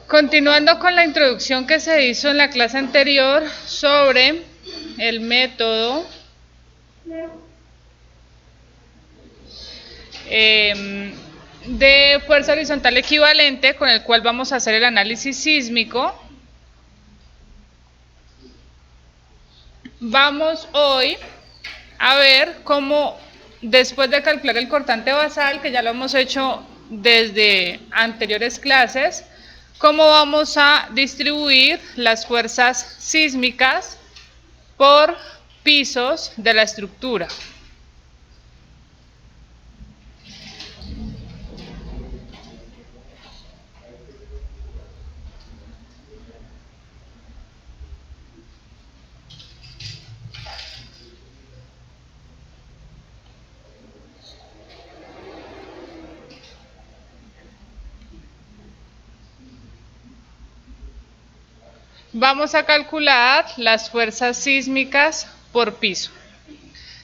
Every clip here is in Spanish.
Continuando con la introducción que se hizo en la clase anterior sobre el método de fuerza horizontal equivalente con el cual vamos a hacer el análisis sísmico, vamos hoy a ver cómo, después de calcular el cortante basal, que ya lo hemos hecho desde anteriores clases, cómo vamos a distribuir las fuerzas sísmicas por pisos de la estructura. Vamos a calcular las fuerzas sísmicas por piso.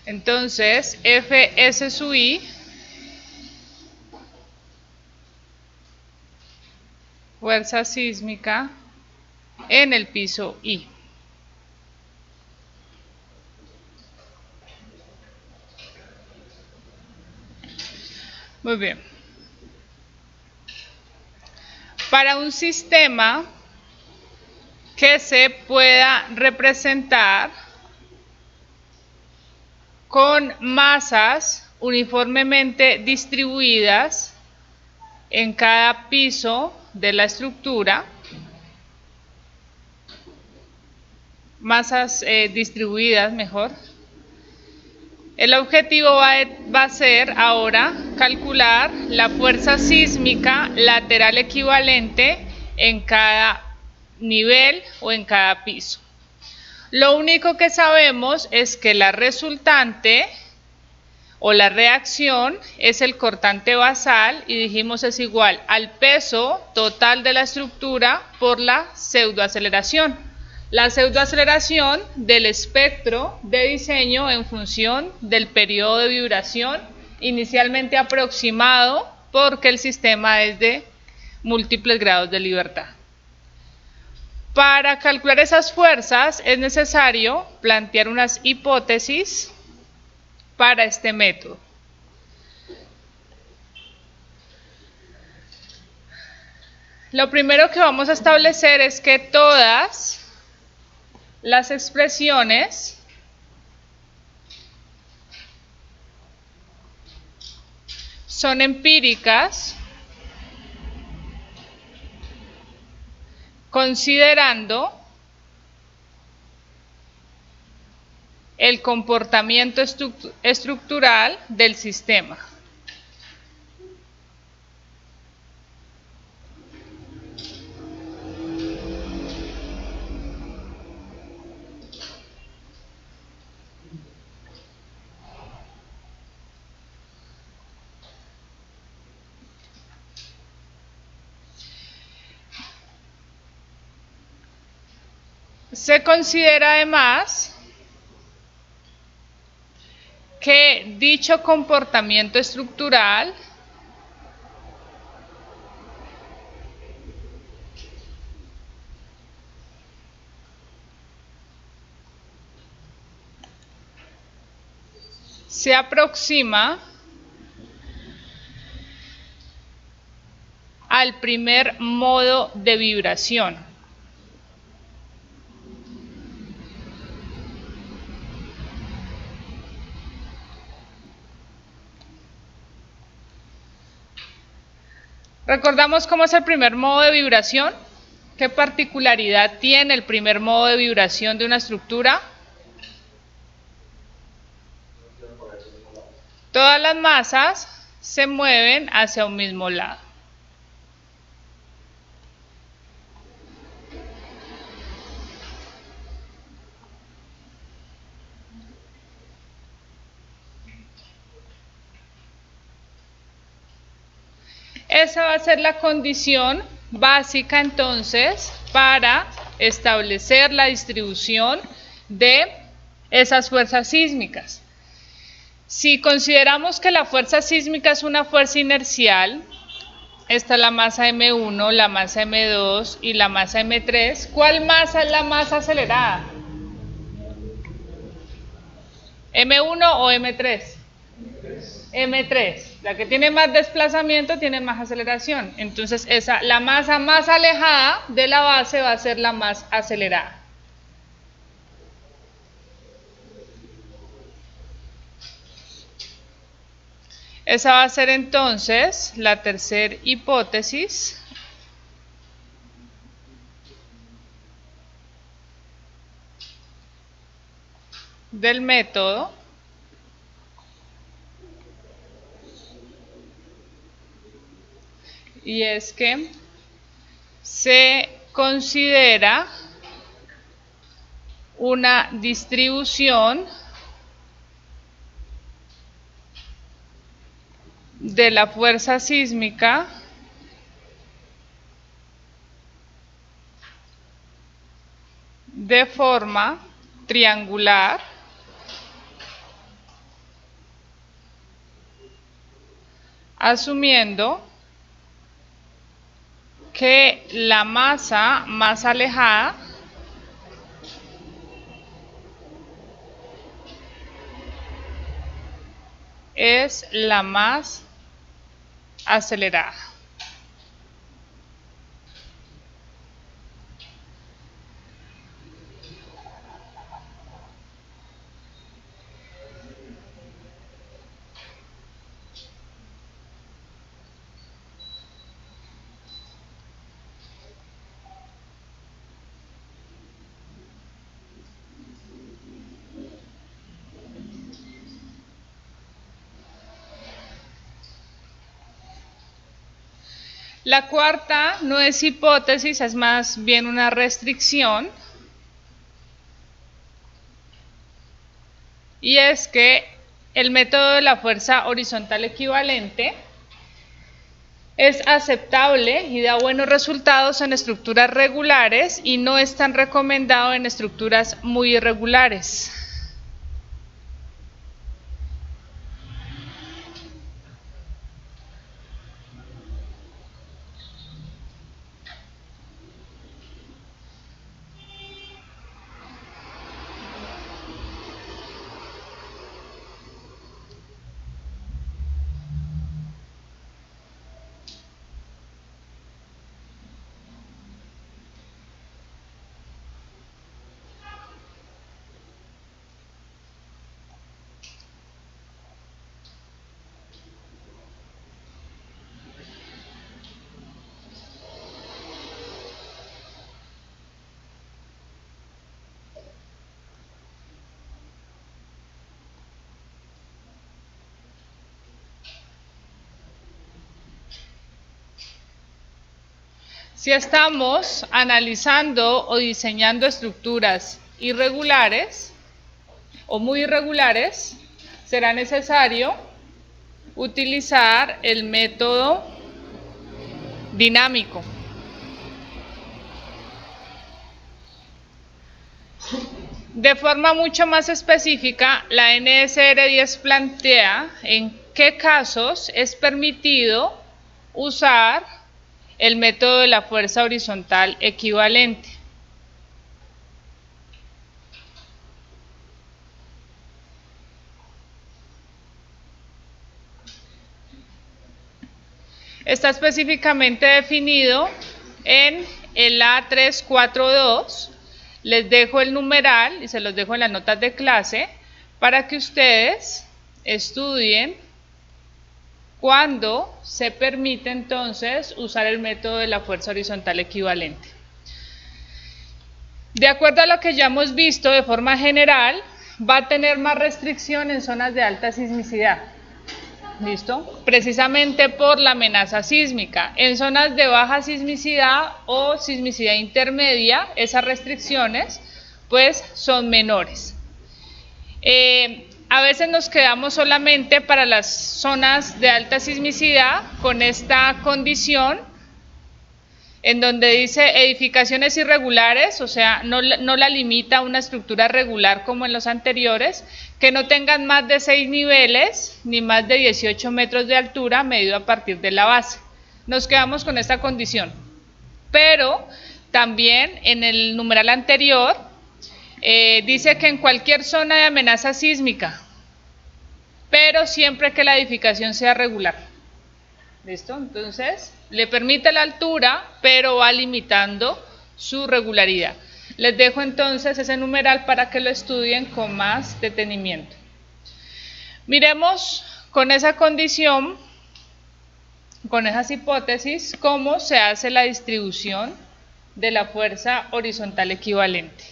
Entonces, Fs sub i fuerza sísmica en el piso I. Muy bien. Para un sistema que se pueda representar con masas uniformemente distribuidas en cada piso de la estructura, masas distribuidas mejor. El objetivo va a ser ahora calcular la fuerza sísmica lateral equivalente en cada nivel o en cada piso. Lo único que sabemos es que la resultante o la reacción es el cortante basal y dijimos es igual al peso total de la estructura por la pseudoaceleración. La pseudoaceleración del espectro de diseño en función del periodo de vibración inicialmente aproximado porque el sistema es de múltiples grados de libertad. Para calcular esas fuerzas es necesario plantear unas hipótesis para este método. Lo primero que vamos a establecer es que todas las expresiones son empíricas considerando el comportamiento estructural del sistema. Se considera además que dicho comportamiento estructural se aproxima al primer modo de vibración. ¿Recordamos cómo es el primer modo de vibración? ¿Qué particularidad tiene el primer modo de vibración de una estructura? Todas las masas se mueven hacia un mismo lado. Esa va a ser la condición básica entonces para establecer la distribución de esas fuerzas sísmicas. Si consideramos que la fuerza sísmica es una fuerza inercial, está la masa M1, la masa M2 y la masa M3. ¿Cuál masa es la más acelerada? ¿M1 o M3? M3. La que tiene más desplazamiento tiene más aceleración. Entonces, la masa más alejada de la base va a ser la más acelerada. Esa va a ser entonces la tercera hipótesis del método. Y es que se considera una distribución de la fuerza sísmica de forma triangular asumiendo que la masa más alejada es la más acelerada. La cuarta no es hipótesis, es más bien una restricción. Y es que el método de la fuerza horizontal equivalente es aceptable y da buenos resultados en estructuras regulares y no es tan recomendado en estructuras muy irregulares. Si estamos analizando o diseñando estructuras irregulares o muy irregulares, será necesario utilizar el método dinámico. De forma mucho más específica, la NSR 10 plantea en qué casos es permitido usar el método de la fuerza horizontal equivalente. Está específicamente definido en el A342. Les dejo el numeral y se los dejo en las notas de clase para que ustedes estudien cuándo se permite entonces usar el método de la fuerza horizontal equivalente. De acuerdo a lo que ya hemos visto de forma general, va a tener más restricción en zonas de alta sismicidad. ¿Listo? Precisamente por la amenaza sísmica. En zonas de baja sismicidad o sismicidad intermedia, esas restricciones pues son menores. A veces nos quedamos solamente para las zonas de alta sismicidad con esta condición en donde dice edificaciones irregulares, o sea, no la limita a una estructura regular como en los anteriores, que no tengan más de 6 niveles ni más de 18 metros de altura medido a partir de la base. nos quedamos con esta condición. Pero también en el numeral anterior dice que en cualquier zona de amenaza sísmica, pero siempre que la edificación sea regular. ¿Listo? Entonces, le permite la altura, pero va limitando su regularidad. Les dejo entonces ese numeral para que lo estudien con más detenimiento. Miremos con esa condición, con esas hipótesis, cómo se hace la distribución de la fuerza horizontal equivalente.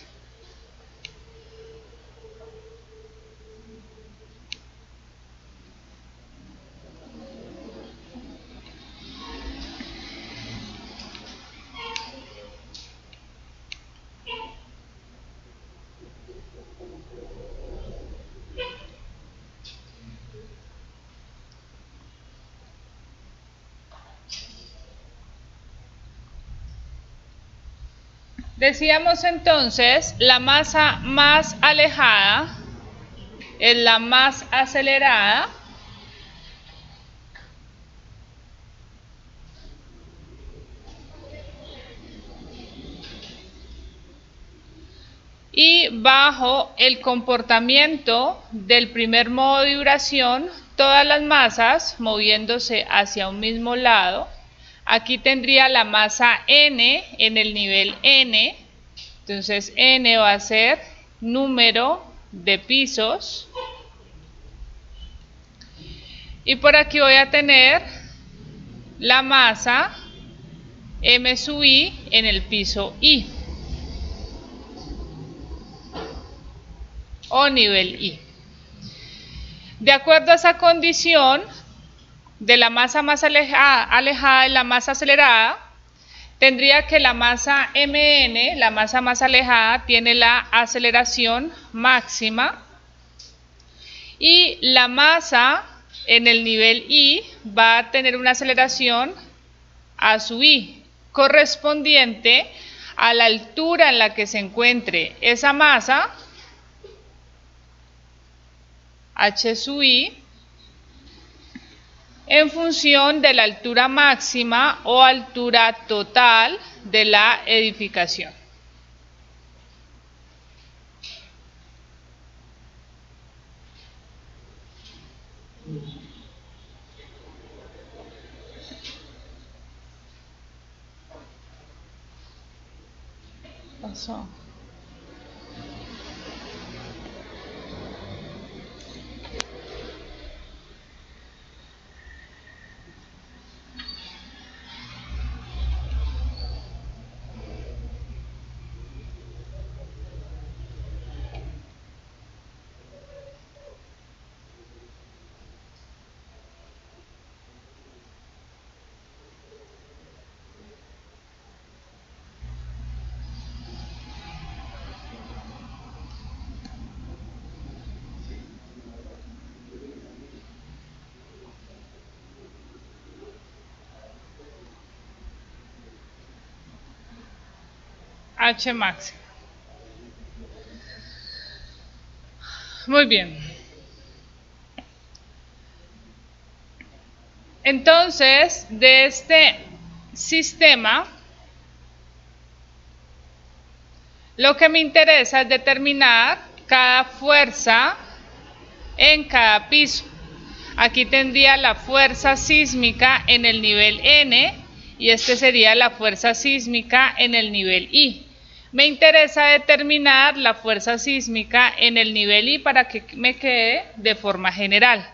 Decíamos entonces, la masa más alejada es la más acelerada y bajo el comportamiento del primer modo de vibración, todas las masas moviéndose hacia un mismo lado. Aquí tendría la masa n en el nivel n, entonces n va a ser número de pisos. Y por aquí voy a tener la masa m sub i en el piso i o nivel i. De acuerdo a esa condición de la masa más alejada de la masa acelerada, tendría que la masa mn, la masa más alejada, tiene la aceleración máxima y la masa en el nivel i va a tener una aceleración a sub i correspondiente a la altura en la que se encuentre esa masa, h sub i, en función de la altura máxima o altura total de la edificación. Pasó. H máximo. Muy bien. Entonces, de este sistema, lo que me interesa es determinar cada fuerza en cada piso. Aquí tendría la fuerza sísmica en el nivel N y este sería la fuerza sísmica en el nivel I. Me interesa determinar la fuerza sísmica en el nivel I para que me quede de forma general.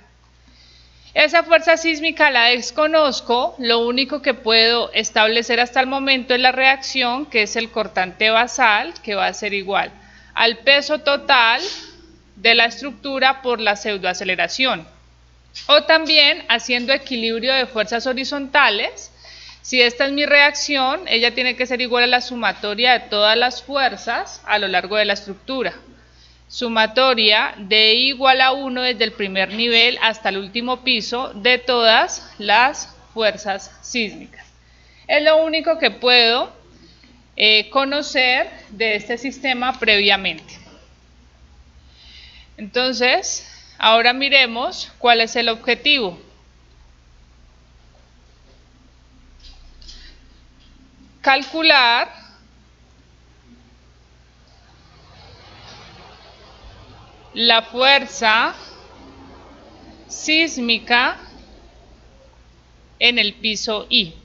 Esa fuerza sísmica la desconozco, lo único que puedo establecer hasta el momento es la reacción, que es el cortante basal, que va a ser igual al peso total de la estructura por la pseudoaceleración. O también haciendo equilibrio de fuerzas horizontales. Si esta es mi reacción, ella tiene que ser igual a la sumatoria de todas las fuerzas a lo largo de la estructura. Sumatoria de I igual a 1 desde el primer nivel hasta el último piso de todas las fuerzas sísmicas. Es lo único que puedo conocer de este sistema previamente. Entonces, ahora miremos cuál es el objetivo. calcular la fuerza sísmica en el piso I.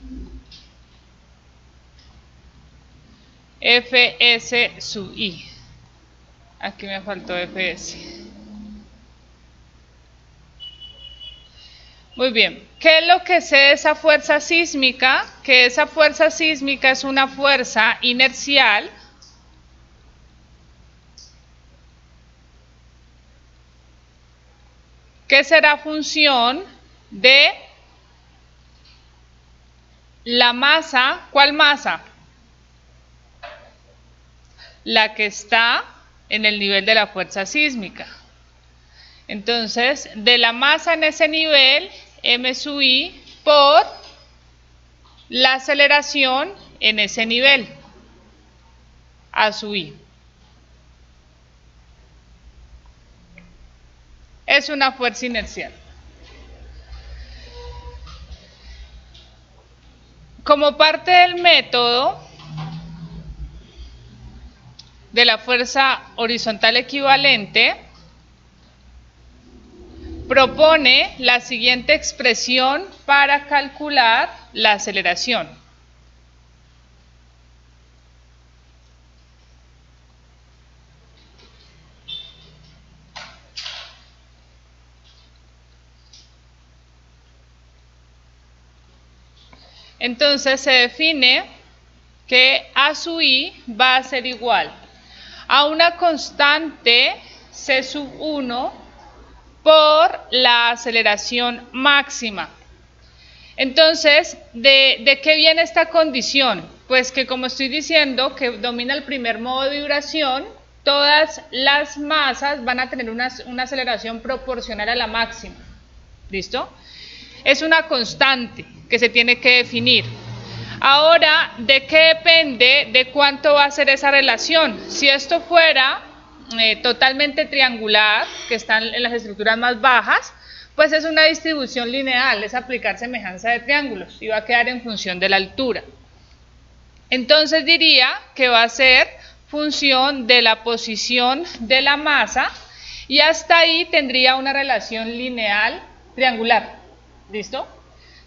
Fs sub I. Aquí me faltó Fs. Muy bien. ¿Qué es lo que sé de esa fuerza sísmica? Que esa fuerza sísmica es una fuerza inercial que será función de la masa. ¿Cuál masa? La que está en el nivel de la fuerza sísmica. Entonces, de la masa en ese nivel, m sub i por la aceleración en ese nivel, a sub i. Es una fuerza inercial. Como parte del método de la fuerza horizontal equivalente, propone la siguiente expresión para calcular la aceleración. Entonces se define que A sub i va a ser igual a una constante c sub 1 por la aceleración máxima. Entonces, ¿de qué viene esta condición? Pues que, como estoy diciendo, que domina el primer modo de vibración, todas las masas van a tener una aceleración proporcional a la máxima. ¿Listo? Es una constante que se tiene que definir. Ahora, ¿de qué depende de cuánto va a ser esa relación? Si esto fuera totalmente triangular, que están en las estructuras más bajas, pues es una distribución lineal, es aplicar semejanza de triángulos y va a quedar en función de la altura. Entonces diría que va a ser función de la posición de la masa y hasta ahí tendría una relación lineal triangular. ¿Listo?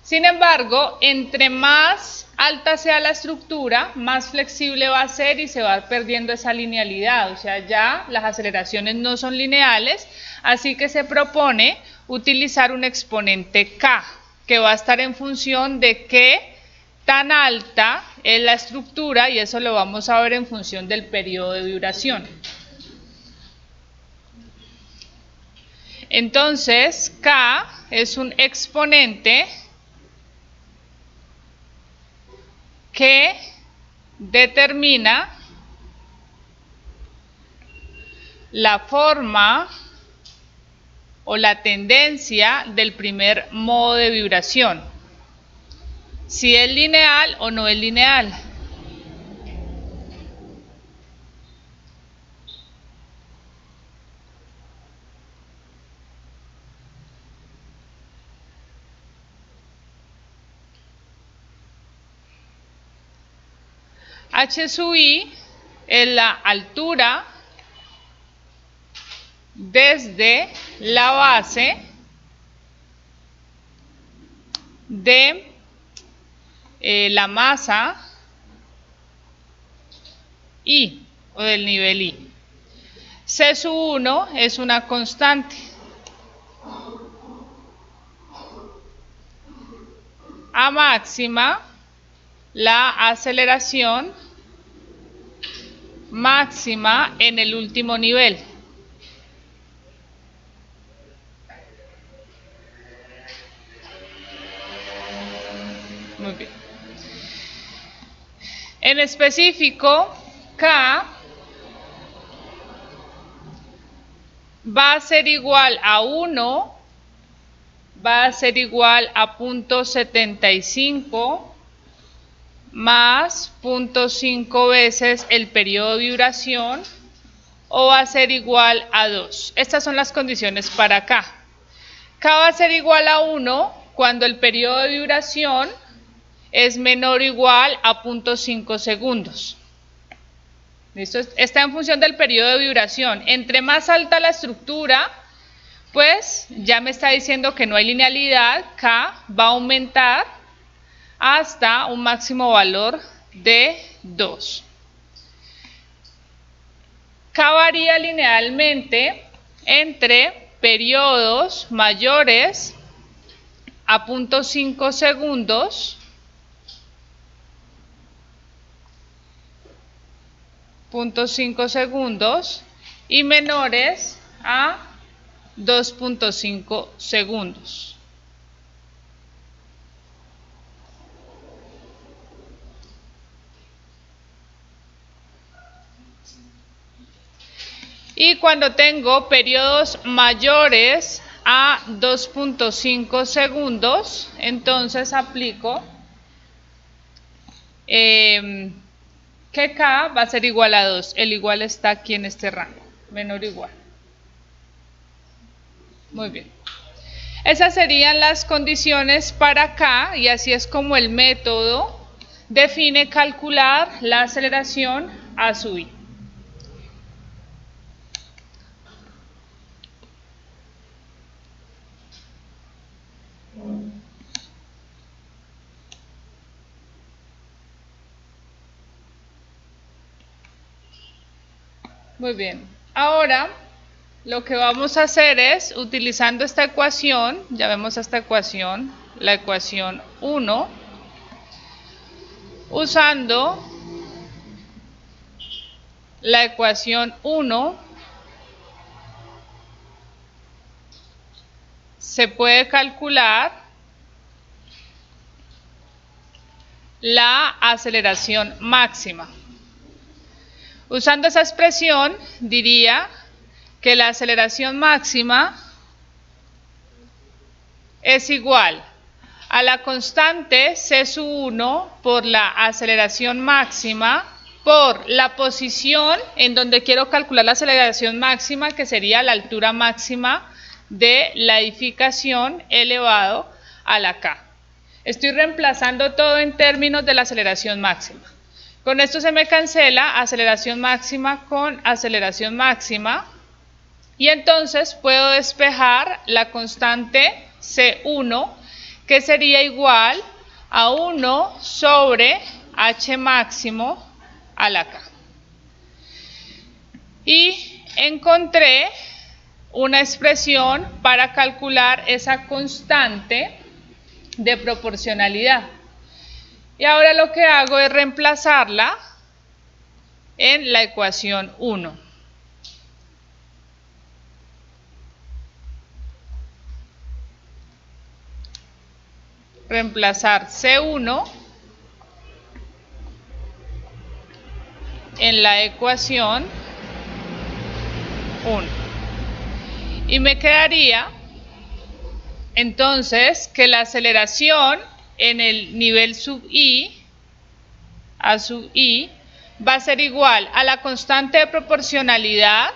Sin embargo, entre más alta sea la estructura, más flexible va a ser y se va perdiendo esa linealidad, o sea, ya las aceleraciones no son lineales, así que se propone utilizar un exponente k, que va a estar en función de qué tan alta es la estructura, y eso lo vamos a ver en función del periodo de vibración. Entonces, k es un exponente que determina la forma o la tendencia del primer modo de vibración, si es lineal o no es lineal. H sub i es la altura desde la base de la masa I o del nivel I. C sub 1 es una constante. A máxima, la aceleración máxima en el último nivel. Muy bien. En específico, K va a ser igual a 1, va a ser igual a 0.75 más 0.5 veces el periodo de vibración, o va a ser igual a 2. Estas son las condiciones para K. K va a ser igual a 1 cuando el periodo de vibración es menor o igual a 0.5 segundos. ¿Listo? Está en función del periodo de vibración. Entre más alta la estructura, pues ya me está diciendo que no hay linealidad, K va a aumentar hasta un máximo valor de 2. K varía linealmente entre periodos mayores a 0.5 segundos y menores a 2.5 segundos. Y cuando tengo periodos mayores a 2.5 segundos, entonces aplico que K va a ser igual a 2. El igual está aquí en este rango, menor o igual. Muy bien. Esas serían las condiciones para K, y así es como el método define calcular la aceleración A sub I. Muy bien. Ahora lo que vamos a hacer es, utilizando esta ecuación, ya vemos esta ecuación, la ecuación 1, usando la ecuación 1, se puede calcular la aceleración máxima. Usando esa expresión, diría que la aceleración máxima es igual a la constante c sub 1 por la aceleración máxima por la posición en donde quiero calcular la aceleración máxima, que sería la altura máxima de la edificación elevado a la K. Estoy reemplazando todo en términos de la aceleración máxima. Con esto se me cancela aceleración máxima con aceleración máxima, y entonces puedo despejar la constante C1, que sería igual a 1 sobre H máximo a la K. Y encontré una expresión para calcular esa constante de proporcionalidad. Y ahora lo que hago es reemplazarla en la ecuación 1. Reemplazar C1 en la ecuación 1. Y me quedaría entonces que la aceleración en el nivel sub I, A sub I, va a ser igual a la constante de proporcionalidad,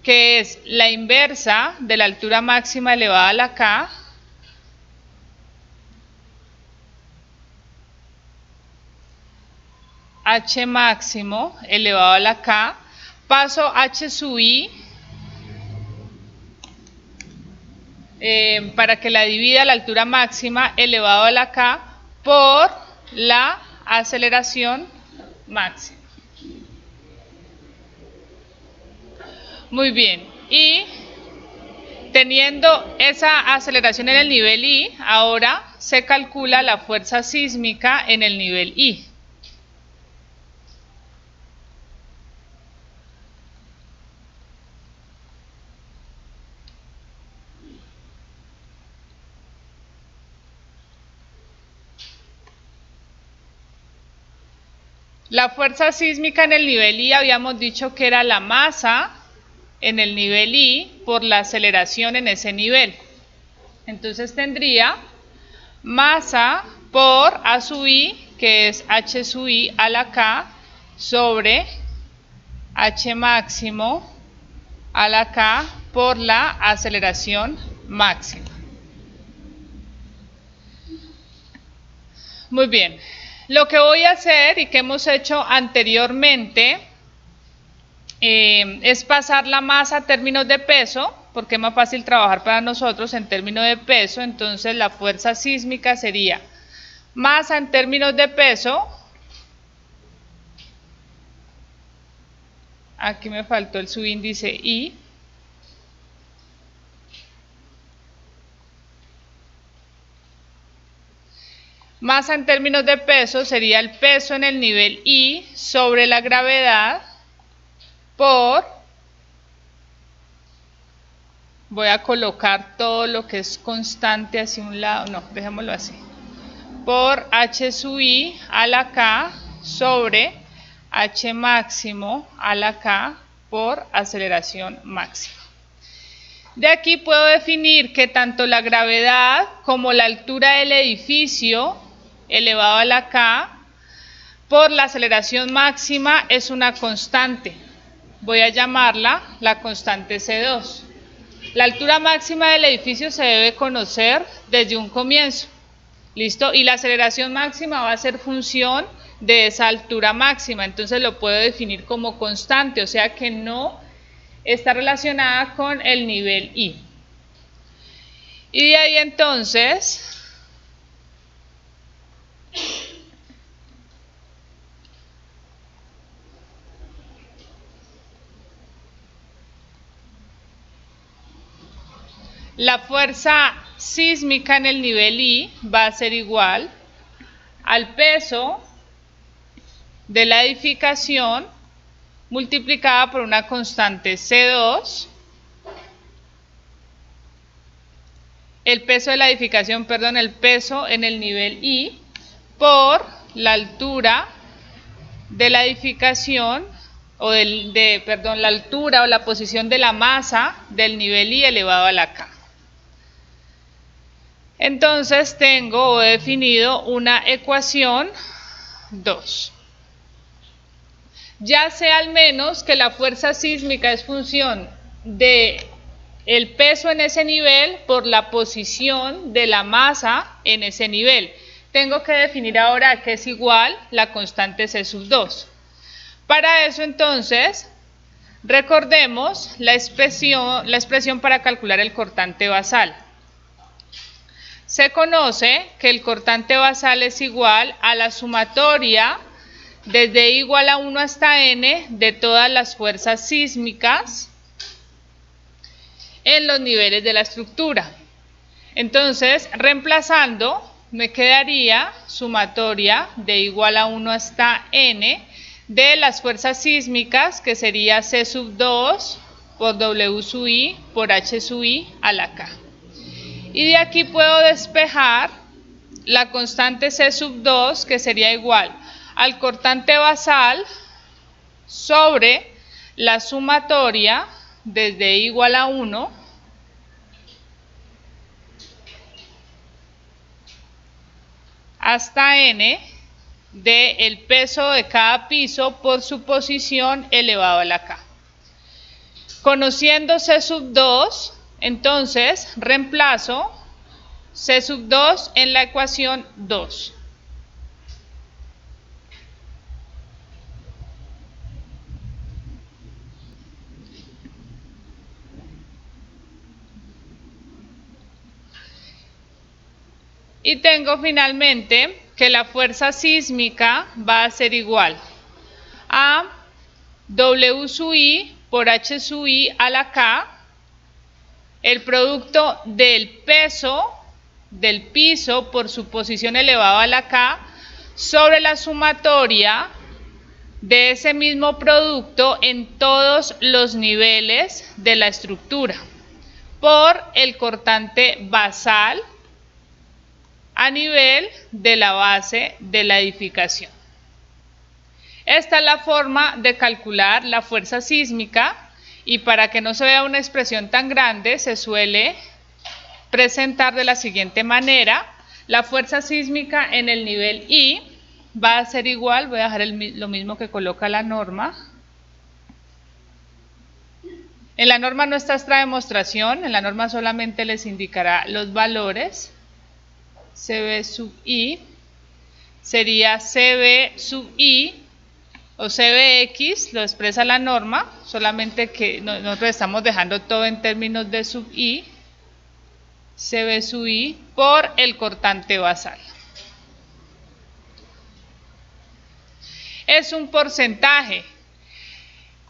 que es la inversa de la altura máxima elevada a la K, H máximo elevado a la K, paso H sub I para que la divida la altura máxima elevado a la K por la aceleración máxima. Muy bien, y teniendo esa aceleración en el nivel I, ahora se calcula la fuerza sísmica en el nivel I. La fuerza sísmica en el nivel I habíamos dicho que era la masa en el nivel I por la aceleración en ese nivel. Entonces tendría masa por A sub I, que es H sub I a la K, sobre H máximo a la K por la aceleración máxima. Muy bien. Lo que voy a hacer y que hemos hecho anteriormente es pasar la masa a términos de peso, porque es más fácil trabajar para nosotros en términos de peso. Entonces la fuerza sísmica sería masa en términos de peso. Aquí me faltó el subíndice I. Masa en términos de peso sería el peso en el nivel I sobre la gravedad por, voy a colocar todo lo que es constante hacia un lado, no, dejémoslo así, por H sub I a la K sobre H máximo a la K por aceleración máxima. De aquí puedo definir que tanto la gravedad como la altura del edificio elevado a la K por la aceleración máxima es una constante. Voy a llamarla la constante C2. La altura máxima del edificio se debe conocer desde un comienzo. ¿Listo? Y la aceleración máxima va a ser función de esa altura máxima. Entonces lo puedo definir como constante, o sea que no está relacionada con el nivel I. Y de ahí entonces la fuerza sísmica en el nivel I va a ser igual al peso de la edificación multiplicada por una constante C2, el peso de la edificación, perdón, el peso en el nivel I, por la altura de la edificación, o la altura o la posición de la masa del nivel I elevado a la K. Entonces tengo o he definido una ecuación 2. Ya sé al menos que la fuerza sísmica es función de el peso en ese nivel por la posición de la masa en ese nivel. Tengo que definir ahora que es igual la constante C sub 2. Para eso entonces recordemos la expresión para calcular el cortante basal. Se conoce que el cortante basal es igual a la sumatoria desde I igual a 1 hasta N de todas las fuerzas sísmicas en los niveles de la estructura. Entonces, reemplazando, me quedaría sumatoria de igual a 1 hasta N de las fuerzas sísmicas, que sería C sub 2 por W sub I por H sub I a la K. Y de aquí puedo despejar la constante C sub 2, que sería igual al cortante basal sobre la sumatoria desde I igual a 1 hasta N del peso de cada piso por su posición elevado a la K. Conociendo C sub 2, entonces reemplazo C sub 2 en la ecuación 2. Y tengo finalmente que la fuerza sísmica va a ser igual a W sub I por H sub I a la K, el producto del peso del piso por su posición elevado a la K sobre la sumatoria de ese mismo producto en todos los niveles de la estructura por el cortante basal a nivel de la base de la edificación. Esta es la forma de calcular la fuerza sísmica, y para que no se vea una expresión tan grande se suele presentar de la siguiente manera. La fuerza sísmica en el nivel I va a ser igual, voy a dejar lo mismo que coloca la norma. En la norma no está esta demostración, en la norma solamente les indicará los valores. CB sub I sería CB sub I o CBX, lo expresa la norma, solamente que nosotros estamos dejando todo en términos de sub I, CB sub I por el cortante basal. Es un porcentaje.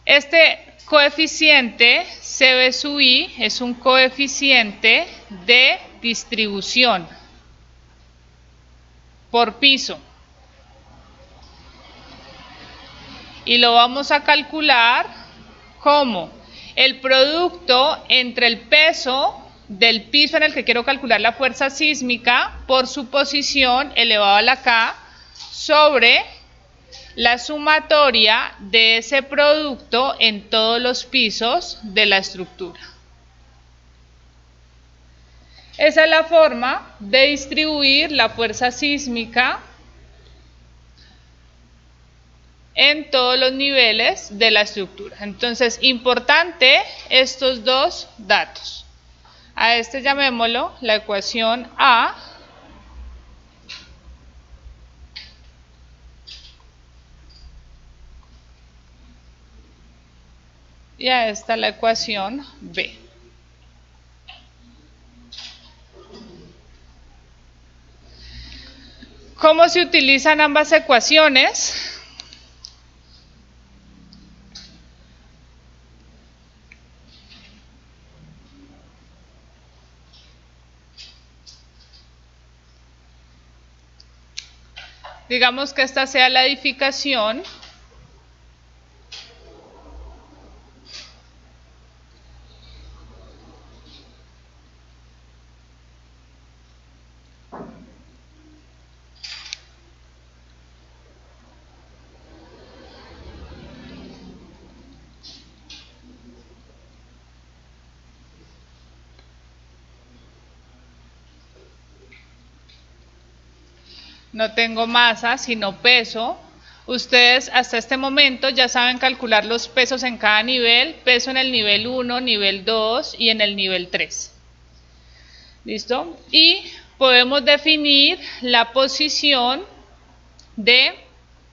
Este coeficiente CB sub I es un coeficiente de distribución por piso. Y lo vamos a calcular como el producto entre el peso del piso en el que quiero calcular la fuerza sísmica por su posición elevado a la K sobre la sumatoria de ese producto en todos los pisos de la estructura. Esa es la forma de distribuir la fuerza sísmica en todos los niveles de la estructura. Entonces, importante estos dos datos. A este llamémoslo la ecuación A. Y a esta la ecuación B. ¿Cómo se utilizan ambas ecuaciones? Digamos que esta sea la edificación. No tengo masa, sino peso. Ustedes hasta este momento ya saben calcular los pesos en cada nivel, peso en el nivel 1, nivel 2 y en el nivel 3. ¿Listo? Y podemos definir la posición de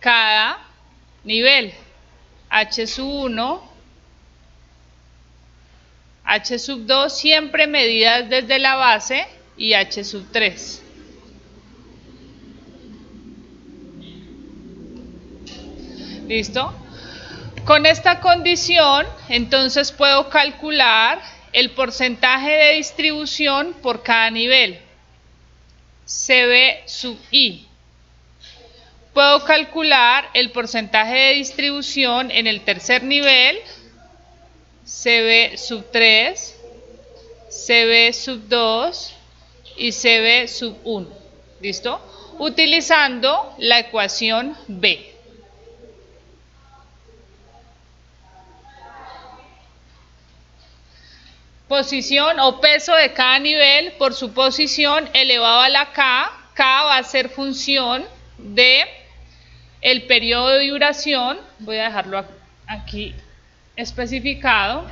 cada nivel. H sub 1, H sub 2, siempre medidas desde la base, y H sub 3. ¿Listo? Con esta condición, entonces puedo calcular el porcentaje de distribución por cada nivel, CB sub I. Puedo calcular el porcentaje de distribución en el tercer nivel, CB sub 3, CB sub 2 y CB sub 1. ¿Listo? Utilizando la ecuación B. Posición o peso de cada nivel por su posición elevado a la K. K va a ser función de el periodo de vibración. Voy a dejarlo aquí especificado.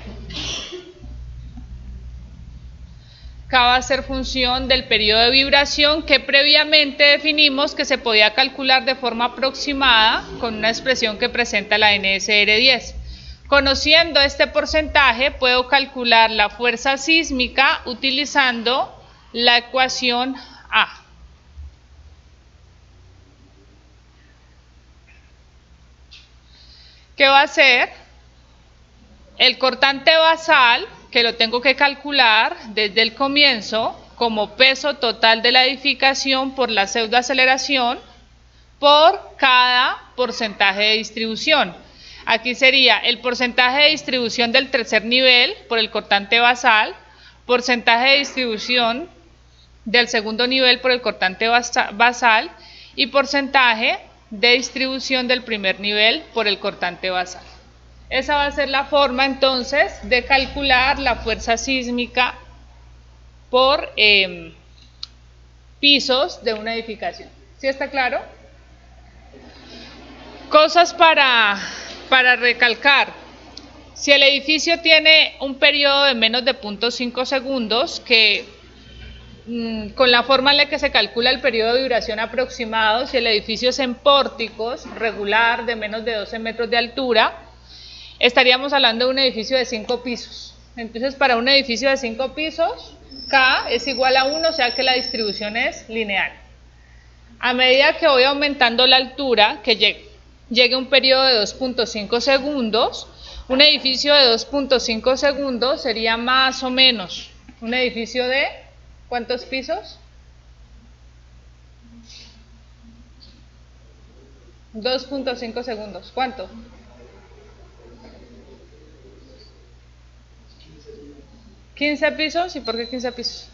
K va a ser función del periodo de vibración que previamente definimos que se podía calcular de forma aproximada con una expresión que presenta la NSR10. Conociendo este porcentaje, puedo calcular la fuerza sísmica utilizando la ecuación A. ¿Qué va a hacer? El cortante basal, que lo tengo que calcular desde el comienzo como peso total de la edificación por la pseudoaceleración por cada porcentaje de distribución. Aquí sería el porcentaje de distribución del tercer nivel por el cortante basal, porcentaje de distribución del segundo nivel por el cortante basal y porcentaje de distribución del primer nivel por el cortante basal. Esa va a ser la forma entonces de calcular la fuerza sísmica por pisos de una edificación. ¿Sí está claro? Cosas para recalcar. Si el edificio tiene un periodo de menos de 0.5 segundos, que con la forma en la que se calcula el periodo de duración aproximado, si el edificio es en pórticos, regular, de menos de 12 metros de altura, estaríamos hablando de un edificio de 5 pisos. Entonces, para un edificio de 5 pisos, K es igual a 1, o sea que la distribución es lineal. A medida que voy aumentando la altura, que llegue un periodo de 2.5 segundos, un edificio de 2.5 segundos sería más o menos un edificio de ¿cuántos pisos? 2.5 segundos. ¿Cuánto? 15 pisos. ¿Y por qué 15 pisos?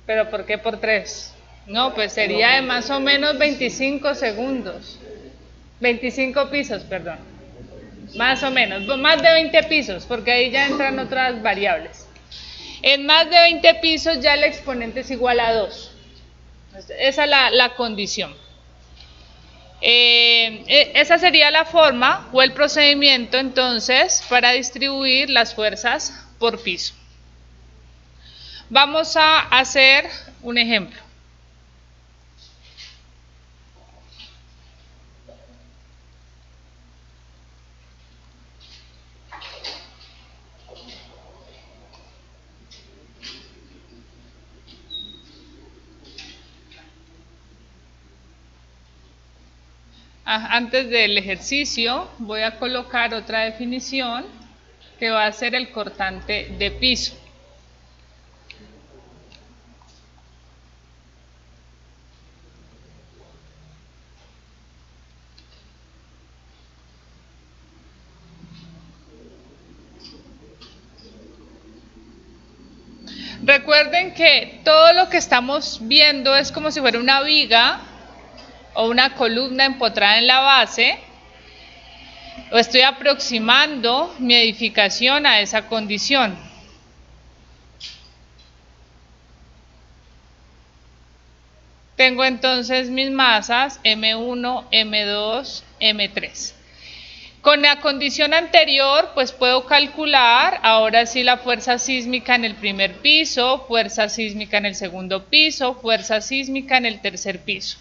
¿Pero por qué por 3? No, pues sería de más o menos 25 segundos. 25 pisos, perdón. Más o menos, más de 20 pisos, porque ahí ya entran otras variables. En más de 20 pisos ya el exponente es igual a 2. Esa es la condición. Esa sería la forma o el procedimiento entonces para distribuir las fuerzas por piso. Vamos a hacer un ejemplo. Antes del ejercicio voy a colocar otra definición que va a ser el cortante de piso. Recuerden que todo lo que estamos viendo es como si fuera una viga o una columna empotrada en la base, o estoy aproximando mi edificación a esa condición. Tengo entonces mis masas M1, M2, M3. Con la condición anterior, pues puedo calcular ahora sí la fuerza sísmica en el primer piso, fuerza sísmica en el segundo piso, fuerza sísmica en el tercer piso.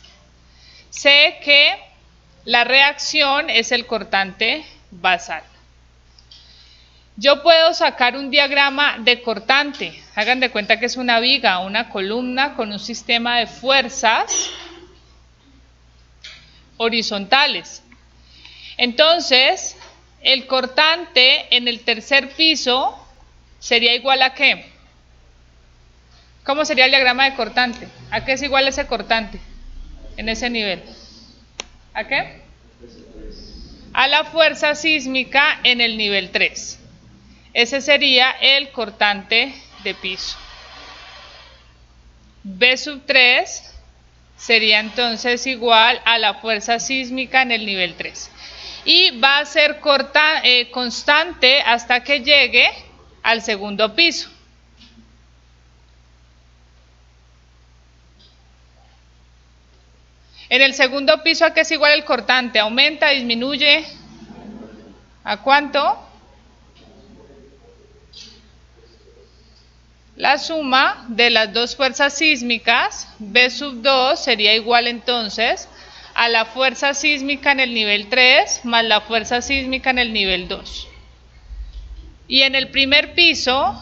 Sé que la reacción es el cortante basal. Yo puedo sacar un diagrama de cortante. Hagan de cuenta que es una viga, una columna con un sistema de fuerzas horizontales. Entonces, el cortante en el tercer piso sería igual a ¿qué? ¿Cómo sería el diagrama de cortante? ¿A qué es igual ese cortante en ese nivel? ¿A qué? A la fuerza sísmica en el nivel 3. Ese sería el cortante de piso. B sub 3 sería entonces igual a la fuerza sísmica en el nivel 3. Y va a ser constante hasta que llegue al segundo piso. En el segundo piso, ¿a qué es igual el cortante? ¿Aumenta, disminuye? ¿A cuánto? La suma de las dos fuerzas sísmicas, B sub 2, sería igual entonces a la fuerza sísmica en el nivel 3 más la fuerza sísmica en el nivel 2. Y en el primer piso,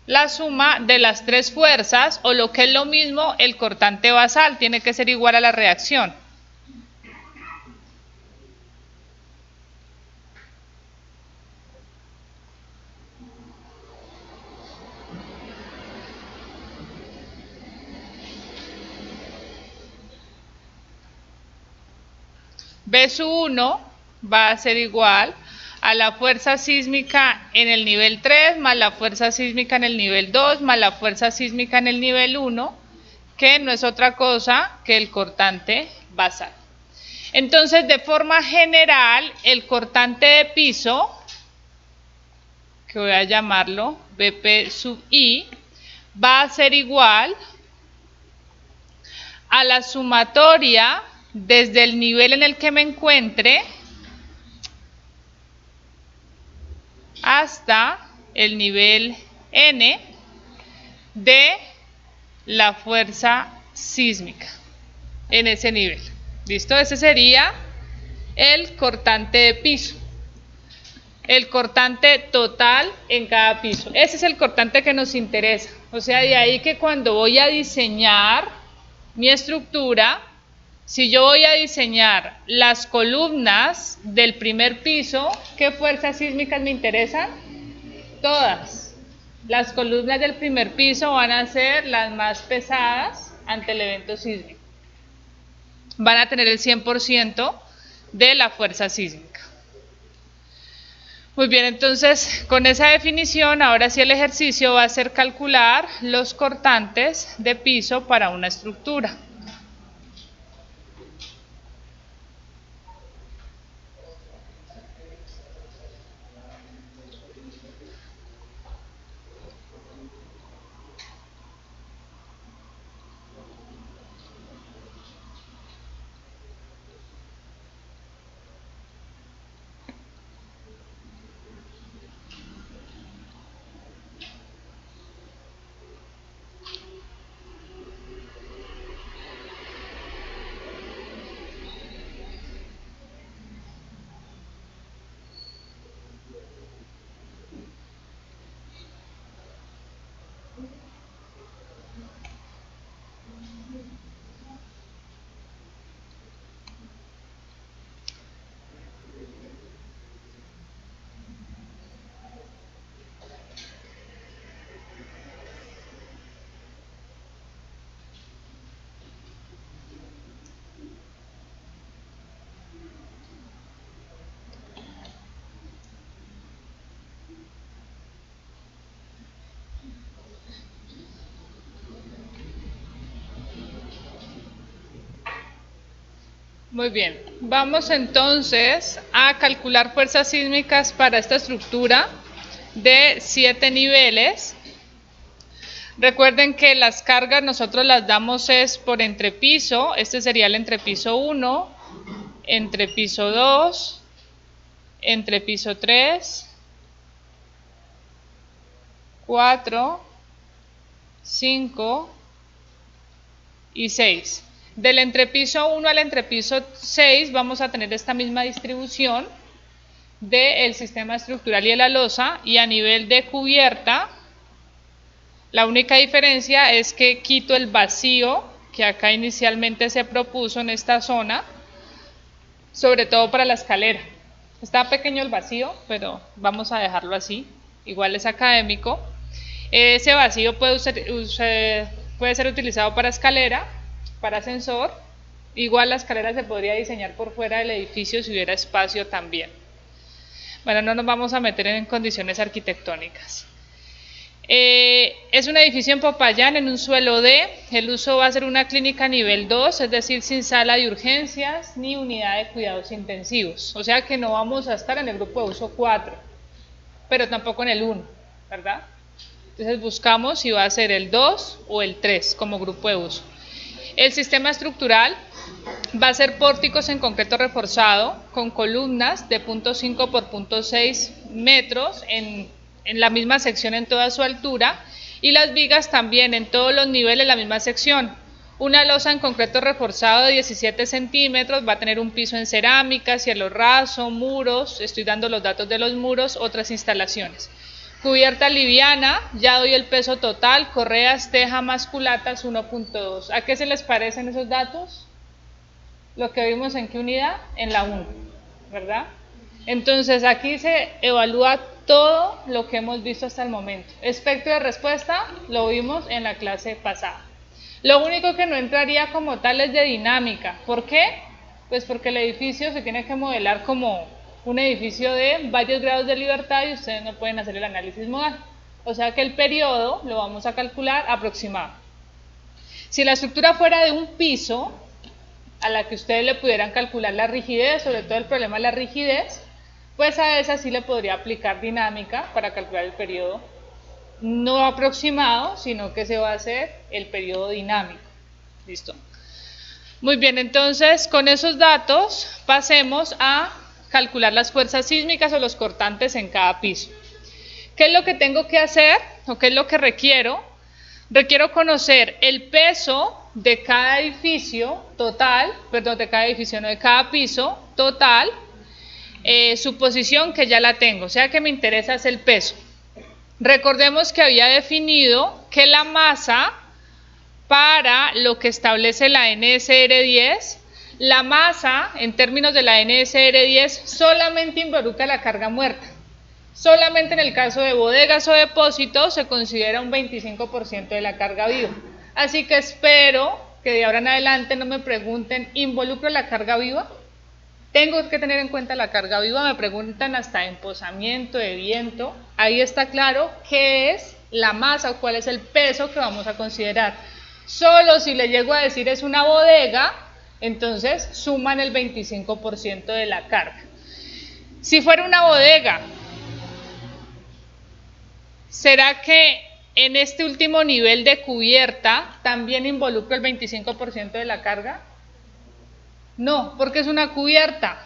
la suma de las tres fuerzas, o lo que es lo mismo, el cortante basal, tiene que ser igual a la reacción. B sub 1 va a ser igual a la fuerza sísmica en el nivel 3 más la fuerza sísmica en el nivel 2 más la fuerza sísmica en el nivel 1, que no es otra cosa que el cortante basal. Entonces, de forma general, el cortante de piso, que voy a llamarlo BP sub I, va a ser igual a la sumatoria desde el nivel en el que me encuentre hasta el nivel N de la fuerza sísmica en ese nivel. ¿Listo? Ese sería el cortante de piso. El cortante total en cada piso. Ese es el cortante que nos interesa. O sea, de ahí que cuando voy a diseñar mi estructura, si yo voy a diseñar las columnas del primer piso, ¿qué fuerzas sísmicas me interesan? Todas. Las columnas del primer piso van a ser las más pesadas ante el evento sísmico. Van a tener el 100% de la fuerza sísmica. Muy bien, entonces con esa definición, ahora sí el ejercicio va a ser calcular los cortantes de piso para una estructura. Muy bien, vamos entonces a calcular fuerzas sísmicas para esta estructura de 7 niveles. Recuerden que las cargas nosotros las damos es por entrepiso. Este sería el entrepiso 1, entrepiso 2, entrepiso 3, 4, 5 y 6. Del entrepiso 1 al entrepiso 6 vamos a tener esta misma distribución del sistema estructural y de la losa, y a nivel de cubierta la única diferencia es que quito el vacío que acá inicialmente se propuso en esta zona, sobre todo para la escalera. Está pequeño el vacío, pero vamos a dejarlo así, igual es académico. Ese vacío puede ser utilizado para escalera, para ascensor. Igual la escalera se podría diseñar por fuera del edificio si hubiera espacio también. Bueno, no nos vamos a meter en condiciones arquitectónicas. Es un edificio en Popayán, en un suelo D. El uso va a ser una clínica nivel 2, es decir, sin sala de urgencias ni unidad de cuidados intensivos. O sea que no vamos a estar en el grupo de uso 4, pero tampoco en el 1, ¿verdad? Entonces buscamos si va a ser el 2 o el 3 como grupo de uso. El sistema estructural va a ser pórticos en concreto reforzado con columnas de 0.5 por 0.6 metros en la misma sección en toda su altura, y las vigas también en todos los niveles la misma sección. Una losa en concreto reforzado de 17 centímetros, va a tener un piso en cerámica, cielo raso, muros, estoy dando los datos de los muros, otras instalaciones. Cubierta liviana, ya doy el peso total, correas, teja más culatas 1.2. ¿A qué se les parecen esos datos? Lo que vimos en qué unidad, en la 1, ¿verdad? Entonces aquí se evalúa todo lo que hemos visto hasta el momento. Espectro de respuesta lo vimos en la clase pasada. Lo único que no entraría como tal es de dinámica. ¿Por qué? Pues porque el edificio se tiene que modelar como un edificio de varios grados de libertad y ustedes no pueden hacer el análisis modal. O sea que el periodo lo vamos a calcular aproximado. Si la estructura fuera de un piso, a la que ustedes le pudieran calcular la rigidez, sobre todo el problema de la rigidez, pues a esa sí le podría aplicar dinámica para calcular el periodo no aproximado, sino que se va a hacer el periodo dinámico. ¿Listo? Muy bien, entonces con esos datos pasemos a calcular las fuerzas sísmicas o los cortantes en cada piso. ¿Qué es lo que tengo que hacer o qué es lo que requiero? Requiero conocer el peso de cada edificio total, perdón, de cada edificio, no, de cada piso total, su posición que ya la tengo, o sea que me interesa es el peso. Recordemos que había definido que la masa para lo que establece la NSR10, la masa en términos de la NSR10 solamente involucra la carga muerta. Solamente en el caso de bodegas o depósitos se considera un 25% de la carga viva. Así que espero que de ahora en adelante no me pregunten, ¿involucro la carga viva? Tengo que tener en cuenta la carga viva, me preguntan hasta de emposamiento, de viento. Ahí está claro qué es la masa o cuál es el peso que vamos a considerar. Solo si le llego a decir es una bodega, entonces suman el 25% de la carga. Si fuera una bodega, ¿será que en este último nivel de cubierta también involucro el 25% de la carga? No, porque es una cubierta.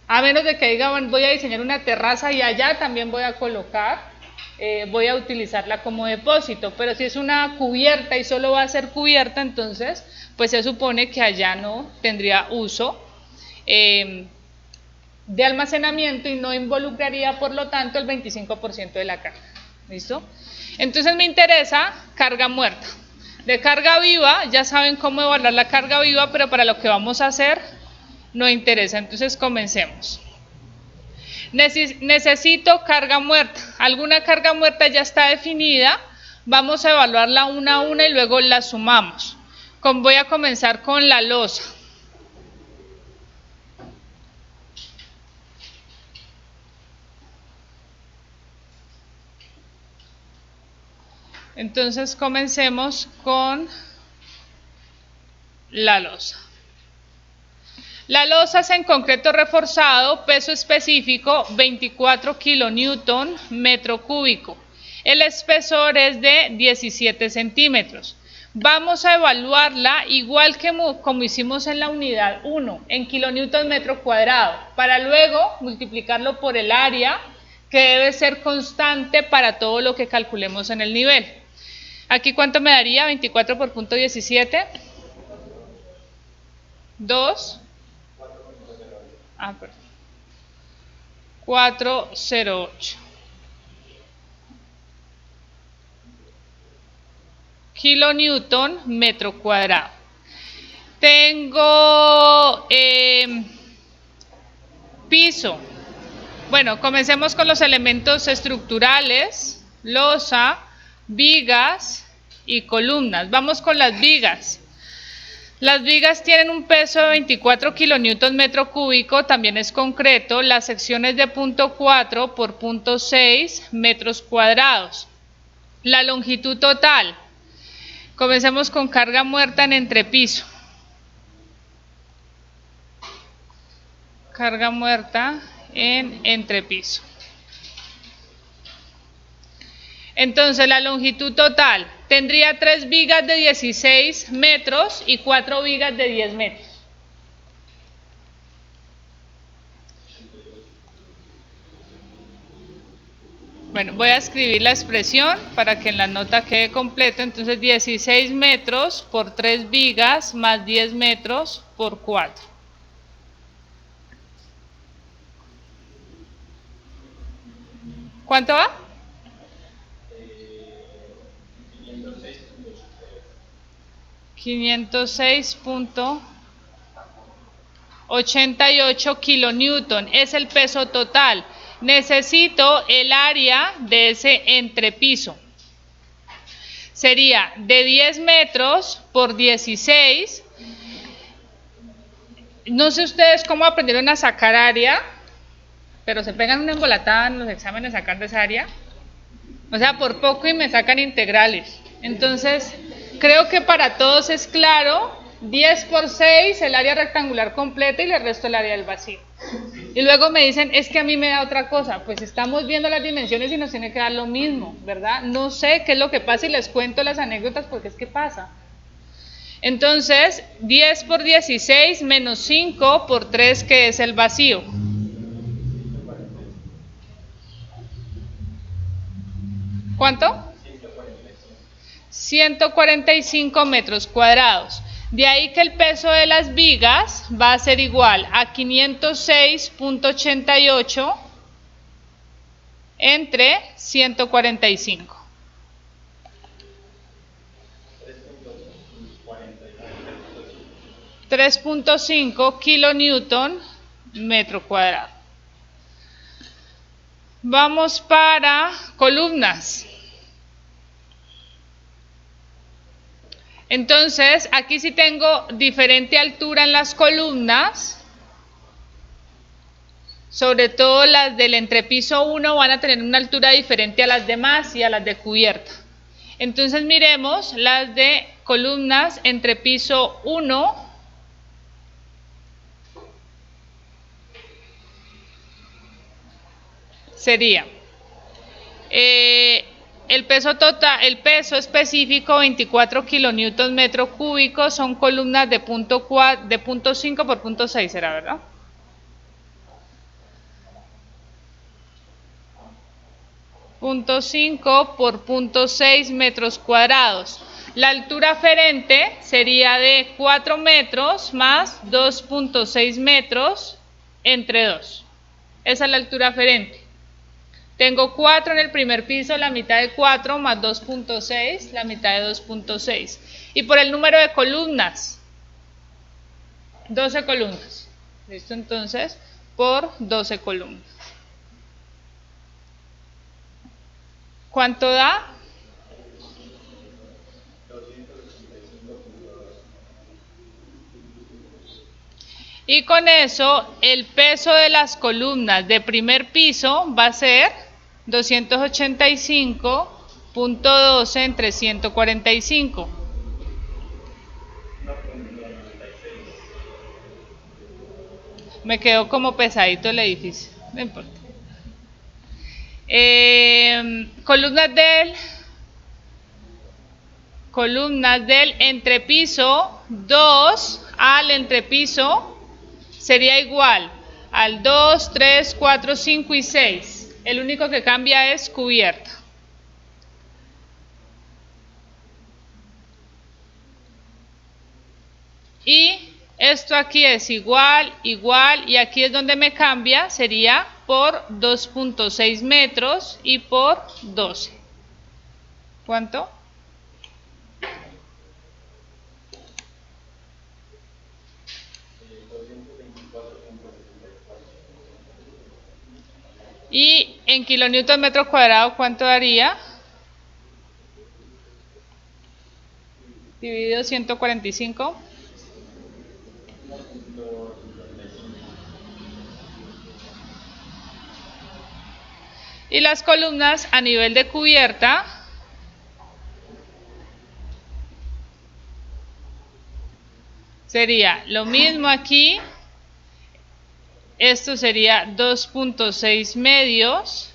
A menos de que digan voy a diseñar una terraza y allá también voy a colocar, voy a utilizarla como depósito. Pero si es una cubierta y solo va a ser cubierta, entonces pues se supone que allá no tendría uso de almacenamiento y no involucraría por lo tanto el 25% de la carga. ¿Listo? Entonces me interesa carga muerta. De carga viva, ya saben cómo evaluar la carga viva, pero para lo que vamos a hacer no interesa. Entonces comencemos. Necesito carga muerta. Alguna carga muerta ya está definida. Vamos a evaluarla una a una y luego la sumamos. Voy a comenzar con la losa. Entonces comencemos con la losa. La losa es en concreto reforzado, peso específico 24 kilonewton metro cúbico. El espesor es de 17 centímetros. Vamos a evaluarla igual que como hicimos en la unidad 1, en kilonewton metro cuadrado, para luego multiplicarlo por el área, que debe ser constante para todo lo que calculemos en el nivel. Aquí, ¿cuánto me daría? 24 por punto 17. 2. 408. Kilonewton metro cuadrado. Tengo piso. Bueno, comencemos con los elementos estructurales, losa, vigas y columnas. Vamos con las vigas. Las vigas tienen un peso de 24 kilonewton metro cúbico, también es concreto. La sección es de 0.4 por 0.6 metros cuadrados. La longitud total. Comencemos con carga muerta en entrepiso. Carga muerta en entrepiso. Entonces la longitud total tendría 3 vigas de 16 metros y 4 vigas de 10 metros. Bueno, voy a escribir la expresión para que en la nota quede completo. Entonces 16 metros por 3 vigas más 10 metros por 4. ¿Cuánto va? 506.88 kilonewton es el peso total. Necesito el área de ese entrepiso. Sería de 10 metros por 16. No sé ustedes cómo aprendieron a sacar área, pero se pegan una embolatada en los exámenes sacando esa área. O sea, por poco y me sacan integrales. Entonces, creo que para todos es claro, 10 por 6, el área rectangular completa y el resto el área del vacío. Y luego me dicen, es que a mí me da otra cosa. Pues estamos viendo las dimensiones y nos tiene que dar lo mismo, ¿verdad? No sé qué es lo que pasa y les cuento las anécdotas porque es que pasa. Entonces, 10 por 16 menos 5 por 3, que es el vacío. ¿Cuánto? 145 metros cuadrados. De ahí que el peso de las vigas va a ser igual a 506.88 entre 145. 3.5 kilonewton metro cuadrado. Vamos para columnas. Entonces, aquí sí tengo diferente altura en las columnas. Sobre todo las del entrepiso 1 van a tener una altura diferente a las demás y a las de cubierta. Entonces miremos las de columnas entrepiso 1. Sería el peso total, el peso específico 24 kilonewton metro cúbico, son columnas de punto 5 por punto 6, será, ¿verdad? Punto 5 por punto 6 metros cuadrados. La altura aferente sería de 4 metros más 2.6 metros entre 2. Esa es la altura aferente. Tengo 4 en el primer piso, la mitad de 4 más 2.6, la mitad de 2.6. Y por el número de columnas, 12 columnas. ¿Listo? Entonces, por 12 columnas. ¿Cuánto da? Y con eso, el peso de las columnas de primer piso va a ser 285.12 entre 145. Me quedó como pesadito el edificio, no importa. Columnas del entrepiso 2 al entrepiso sería igual al 2, 3, 4, 5 y 6. El único que cambia es cubierta. Y esto aquí es igual, igual, y aquí es donde me cambia, sería por 2.6 metros y por 12. ¿Cuánto? Y en kilonewton metro cuadrado, ¿cuánto daría? Dividido 145. Y las columnas a nivel de cubierta sería lo mismo aquí. Esto sería 2.6 medios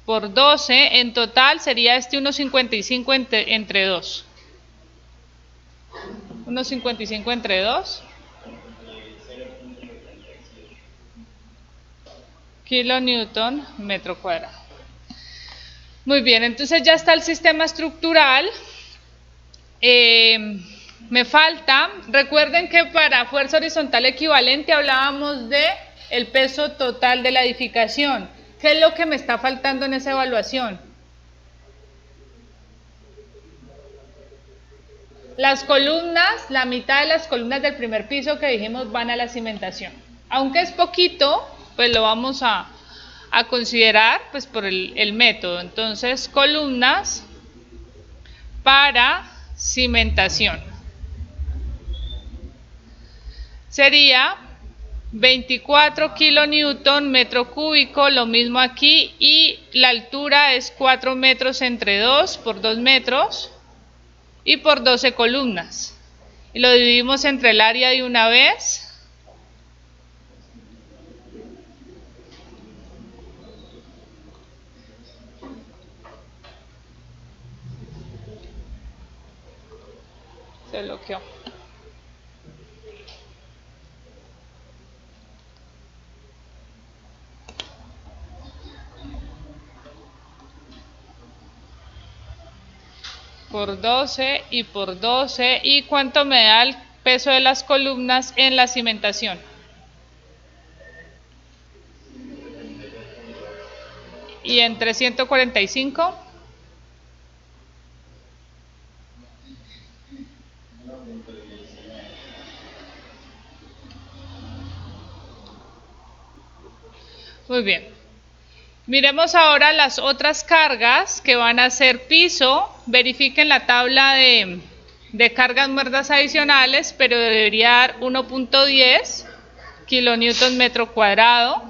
por 12. En total sería 1.55 entre 2. 1.55 entre 2. Kilonewton metro cuadrado. Muy bien, entonces ya está el sistema estructural. Me falta, recuerden que para fuerza horizontal equivalente hablábamos de el peso total de la edificación. ¿Qué es lo que me está faltando en esa evaluación? Las columnas, la mitad de las columnas del primer piso que dijimos van a la cimentación. Aunque es poquito, pues lo vamos a considerar pues por el método. Entonces, columnas para cimentación. Sería 24 kilonewton metro cúbico, lo mismo aquí, y la altura es 4 metros entre 2 por 2 metros y por 12 columnas. Y lo dividimos entre el área de una vez. Se bloqueó. por 12 y por 12. ¿Y cuánto me da el peso de las columnas en la cimentación? Y entre 145. Muy bien. Miremos ahora las otras cargas que van a ser piso. Verifiquen la tabla de cargas muertas adicionales, pero debería dar 1.10 kilonewton metro cuadrado.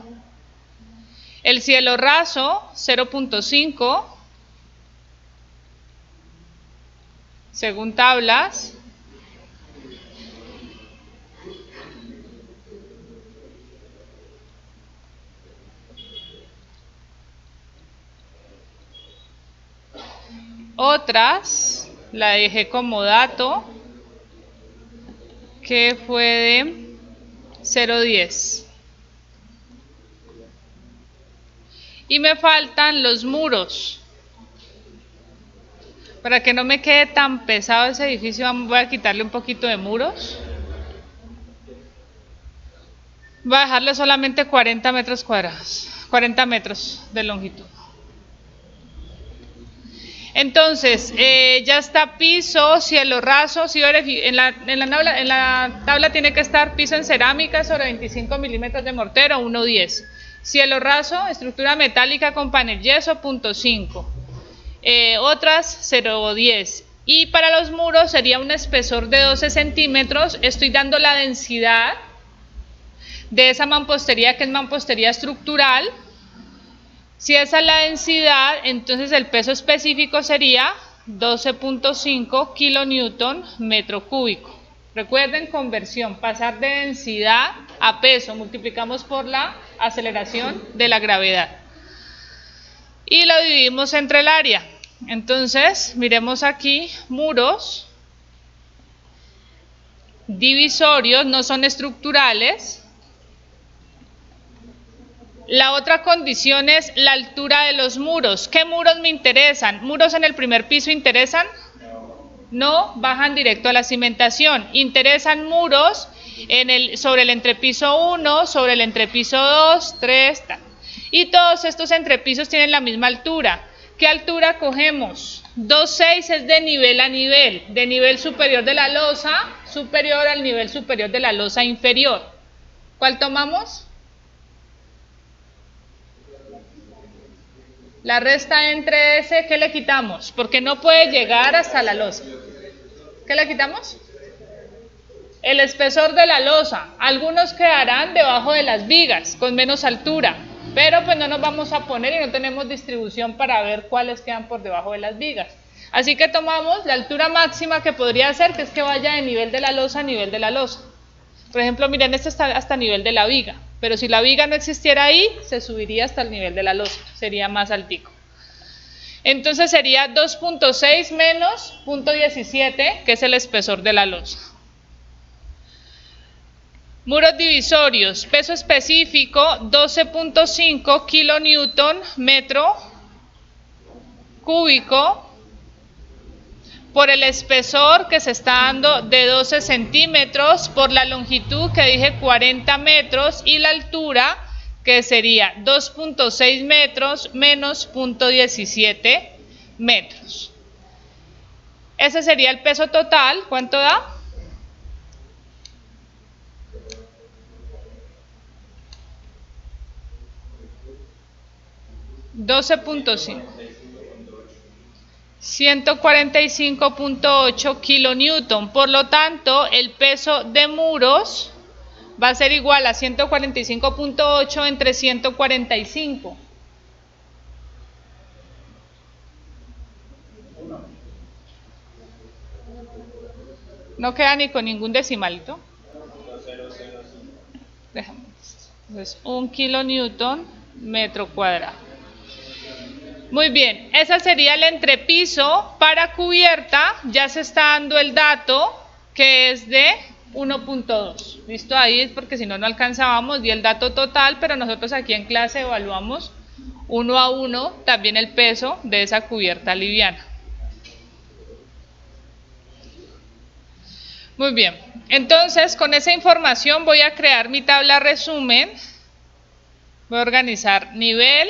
El cielo raso, 0.5, según tablas. Otras, la dejé como dato, que fue de 0.10. Y me faltan los muros. Para que no me quede tan pesado ese edificio, voy a quitarle un poquito de muros. Voy a dejarle solamente 40 metros cuadrados, 40 metros de longitud. Entonces, ya está piso, cielo raso, en la tabla tiene que estar piso en cerámica sobre 25 milímetros de mortero, 1.10. Cielo raso, estructura metálica con panel yeso, 0.5. Otras, 0.10. Y para los muros sería un espesor de 12 centímetros. Estoy dando la densidad de esa mampostería, que es mampostería estructural. Si esa es la densidad, entonces el peso específico sería 12.5 kilonewton metro cúbico. Recuerden, conversión, pasar de densidad a peso, multiplicamos por la aceleración de la gravedad. Y lo dividimos entre el área. Entonces, miremos aquí, muros divisorios, no son estructurales. La otra condición es la altura de los muros. ¿Qué muros me interesan? ¿Muros en el primer piso interesan? No, bajan directo a la cimentación. Interesan muros sobre el entrepiso 1, sobre el entrepiso 2, 3, tal. Y todos estos entrepisos tienen la misma altura. ¿Qué altura cogemos? 2.6 es de nivel a nivel, de nivel superior de la losa, superior al nivel superior de la losa inferior. ¿Cuál tomamos? La resta entre ese, ¿qué le quitamos? Porque no puede llegar hasta la losa. ¿Qué le quitamos? El espesor de la losa. Algunos quedarán debajo de las vigas, con menos altura. Pero pues no nos vamos a poner y no tenemos distribución para ver cuáles quedan por debajo de las vigas. Así que tomamos la altura máxima que podría ser, que es que vaya de nivel de la losa a nivel de la losa. Por ejemplo, miren, este está hasta nivel de la viga. Pero si la viga no existiera ahí, se subiría hasta el nivel de la losa. Sería más altico. Entonces sería 2.6 menos 0.17, que es el espesor de la losa. Muros divisorios, peso específico 12.5 kilonewton metro cúbico por el espesor que se está dando de 12 centímetros, por la longitud que dije 40 metros y la altura que sería 2.6 metros menos 0.17 metros. Ese sería el peso total. ¿Cuánto da? $12.5. 145.8 kilonewton. Por lo tanto, el peso de muros va a ser igual a 145.8 entre 145. No queda ni con ningún decimalito. Entonces, 1 kilonewton metro cuadrado. Muy bien, ese sería el entrepiso. Para cubierta ya se está dando el dato, que es de 1.2. ¿Listo? Ahí es porque si no, no alcanzábamos. Di el dato total, pero nosotros aquí en clase evaluamos 1 a 1 también el peso de esa cubierta liviana. Muy bien. Entonces, con esa información voy a crear mi tabla resumen. Voy a organizar nivel.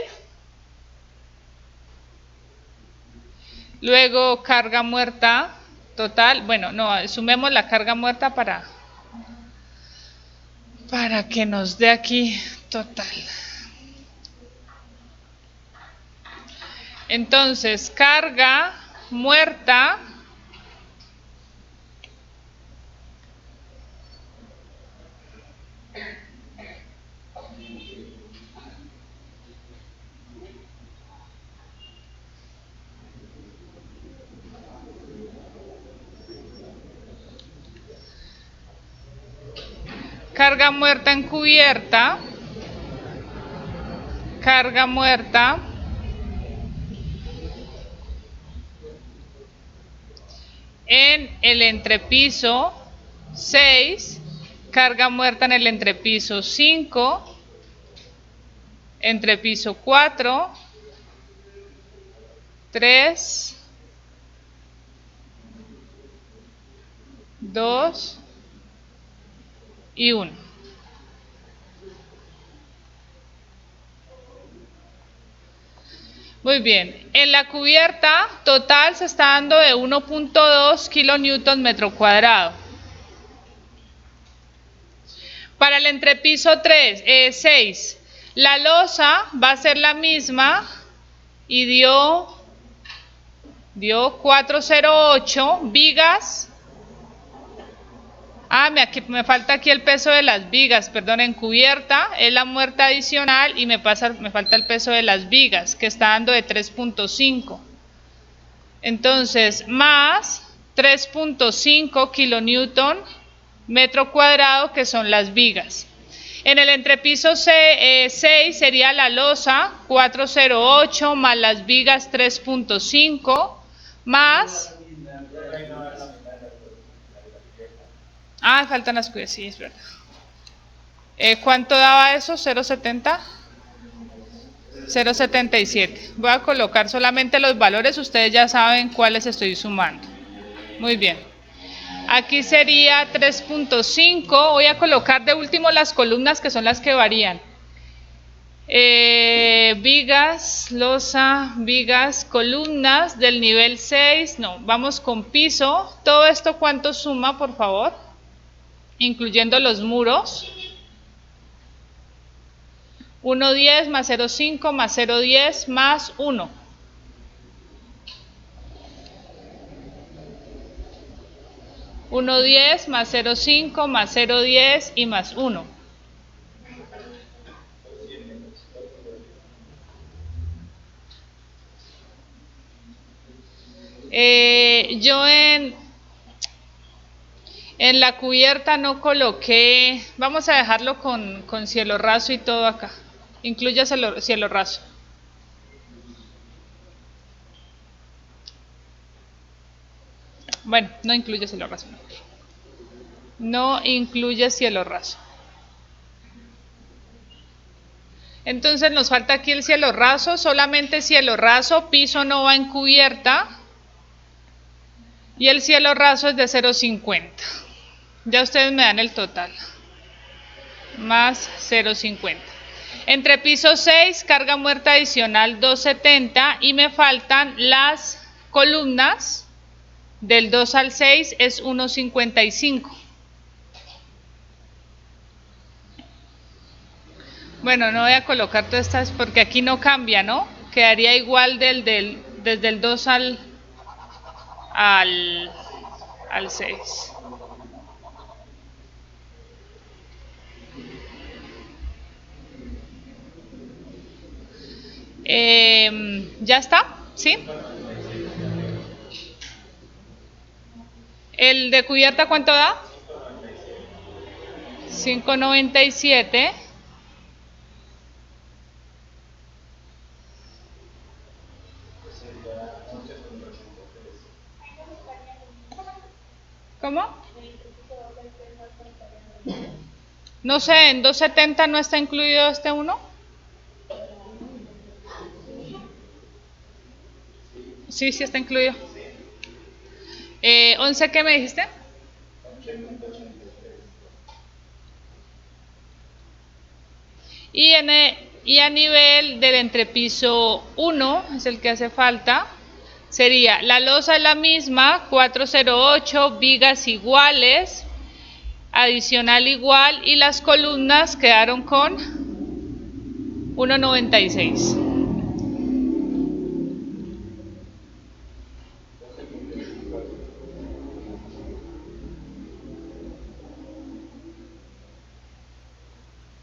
Luego carga muerta total. Bueno, no, sumemos la carga muerta para que nos dé aquí total. Entonces, carga muerta carga muerta encubierta, carga muerta en el entrepiso 6, carga muerta en el entrepiso 5, entrepiso 4, 3, 2 y 1. Muy bien, en la cubierta total se está dando de 1.2 kilonewton metro cuadrado. Para el entrepiso 6, la losa va a ser la misma y dio 408 vigas. Me falta aquí el peso de las vigas, perdón, en cubierta es la muerta adicional y me falta el peso de las vigas, que está dando de 3.5. Entonces, más 3.5 kilonewton metro cuadrado, que son las vigas. En el entrepiso 6 sería la losa 408 más las vigas 3.5 más... faltan las cubiertas, sí, es verdad. ¿Cuánto daba eso? ¿0.70? 0.77. Voy a colocar solamente los valores, ustedes ya saben cuáles estoy sumando. Muy bien. Aquí sería 3.5. Voy a colocar de último las columnas, que son las que varían. Vigas, losa, vigas, columnas del nivel 6. No, vamos con piso. Todo esto, ¿cuánto suma, por favor? Incluyendo los muros. 1.10 más 0.5 más 0.10 más 1. $1.10 más 0.5 más 0.10 y más 1. Yo en la cubierta no coloqué, vamos a dejarlo con cielo raso y todo acá. Incluya cielo raso. Bueno, no incluye cielo raso. No incluye cielo raso. Entonces nos falta aquí el cielo raso, solamente cielo raso, piso no va en cubierta. Y el cielo raso es de 0.50. Ya ustedes me dan el total. Más 0.50. Entre piso 6, carga muerta adicional 270 y me faltan las columnas. Del 2 al 6 es 1.55. Bueno, no voy a colocar todas estas porque aquí no cambia, ¿no? Quedaría igual desde el 2 al 6. ¿Ya está? ¿Sí? ¿El de cubierta cuánto da? 5.97. ¿Cómo? No sé, en 270 no está incluido este 1. Sí, sí está incluido. 11, ¿qué me dijiste? Y a nivel del entrepiso 1, es el que hace falta, sería la losa la misma, 408, vigas iguales, adicional igual, y las columnas quedaron con 1,96.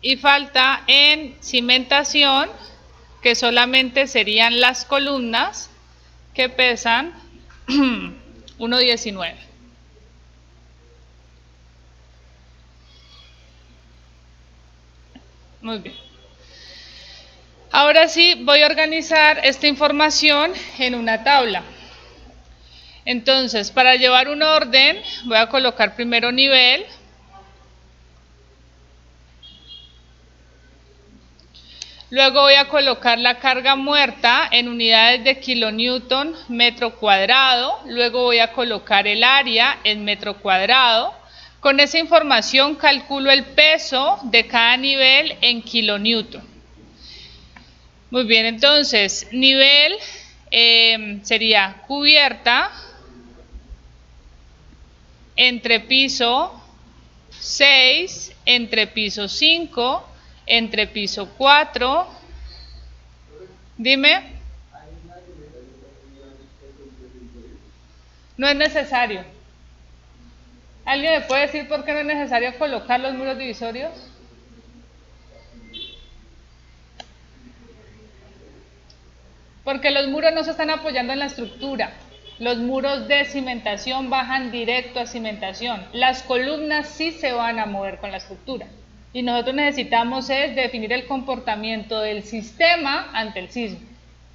Y falta en cimentación, que solamente serían las columnas, que pesan 1,19. Muy bien. Ahora sí voy a organizar esta información en una tabla. Entonces, para llevar un orden, voy a colocar primero nivel. Luego voy a colocar la carga muerta en unidades de kilonewton metro cuadrado. Luego voy a colocar el área en metro cuadrado. Con esa información calculo el peso de cada nivel en kilonewton. Muy bien, entonces nivel sería cubierta, entrepiso 6, entrepiso 5, entrepiso 4. Dime. No es necesario. ¿Alguien me puede decir por qué no es necesario colocar los muros divisorios? Porque los muros no se están apoyando en la estructura. Los muros de cimentación bajan directo a cimentación. Las columnas sí se van a mover con la estructura. Y nosotros necesitamos es definir el comportamiento del sistema ante el sismo.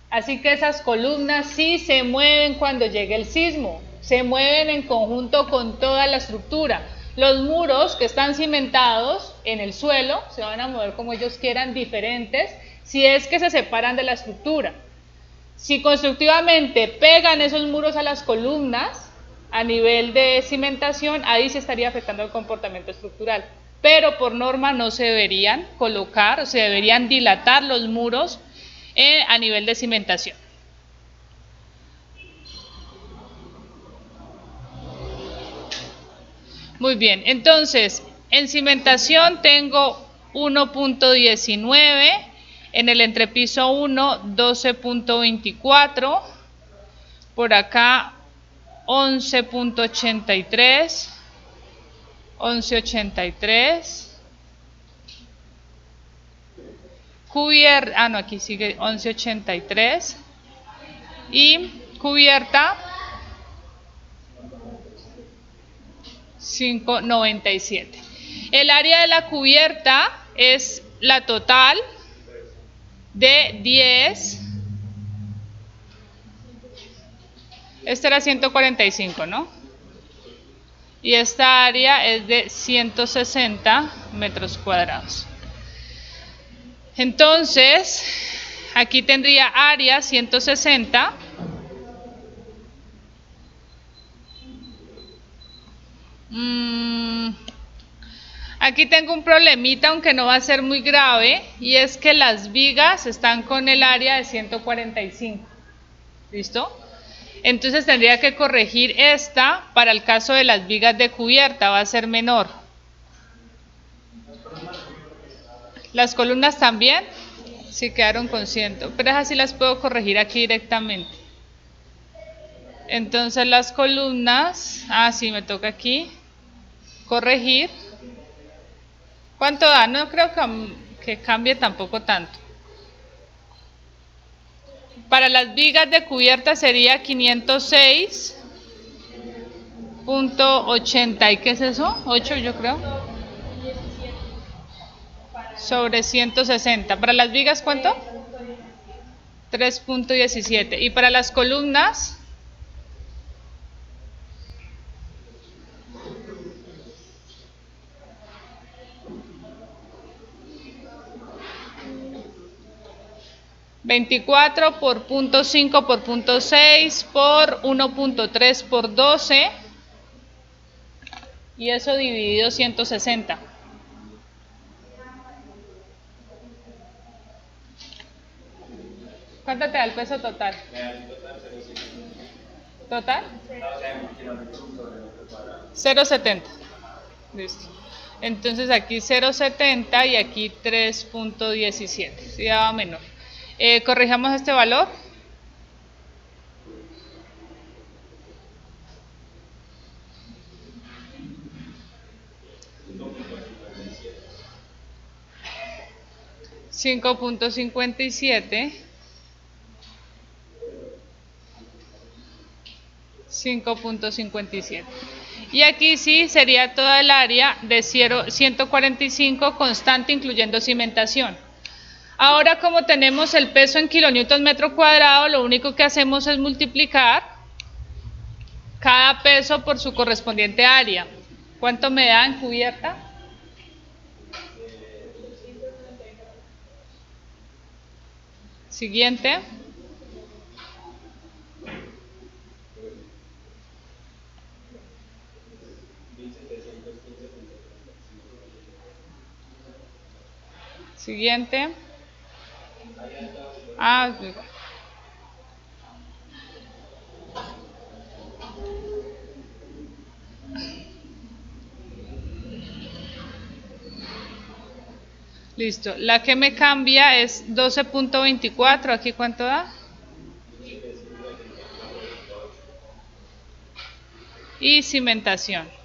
Así que esas columnas sí se mueven cuando llegue el sismo. Se mueven en conjunto con toda la estructura. Los muros que están cimentados en el suelo se van a mover como ellos quieran, diferentes, si es que se separan de la estructura. Si constructivamente pegan esos muros a las columnas a nivel de cimentación, ahí se estaría afectando el comportamiento estructural. Pero por norma no se deberían colocar, o se deberían dilatar los muros a nivel de cimentación. Muy bien, entonces en cimentación tengo 1,19, en el entrepiso 1 12,24, por acá 11,83, 11,83, cubierta, no, aquí sigue 11,83, y cubierta 5,97. El área de la cubierta es la total de 10. Este era 145, ¿no? Y esta área es de 160 metros cuadrados. Entonces, aquí tendría área 160. Aquí tengo un problemita, aunque no va a ser muy grave, y es que las vigas están con el área de 145. ¿Listo? Entonces tendría que corregir esta para el caso de las vigas de cubierta, va a ser menor. Las columnas también, sí quedaron con 100, pero esas sí las puedo corregir aquí directamente. Entonces las columnas, sí me toca aquí corregir. ¿Cuánto da? No creo que cambie tampoco tanto. Para las vigas de cubierta sería 506,80. ¿Y qué es eso? 8 yo creo. Sobre 160. ¿Para las vigas cuánto? 3,17. ¿Y para las columnas? ...24 por 0,5 por 0,6 por 1,3 por 12... y eso dividido 160. ¿Cuánto te da el peso total? ¿Total? 0,70. Listo. Entonces aquí 0,70 y aquí 3,17. Sí, daba menor. Corrijamos este valor. $5.57. 5.57. Y aquí sí sería toda el área de 145 constante incluyendo cimentación. Ahora, como tenemos el peso en kilonewton metro cuadrado, lo único que hacemos es multiplicar cada peso por su correspondiente área. ¿Cuánto me da en cubierta? Siguiente. Siguiente. Listo. La que me cambia es 12.24. ¿Aquí cuánto da? Y cimentación.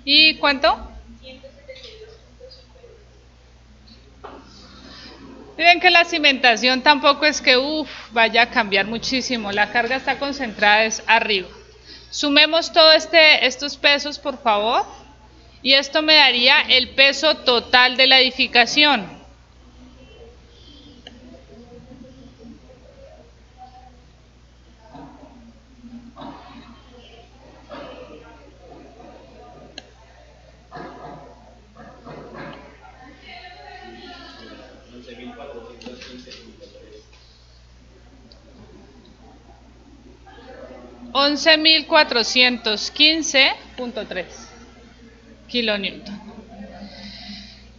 ¿Y cuánto? Miren que la cimentación tampoco es que vaya a cambiar muchísimo. La carga está concentrada es arriba. Sumemos todos estos pesos, por favor. Y esto me daría el peso total de la edificación. $11.415.3 kilonewton.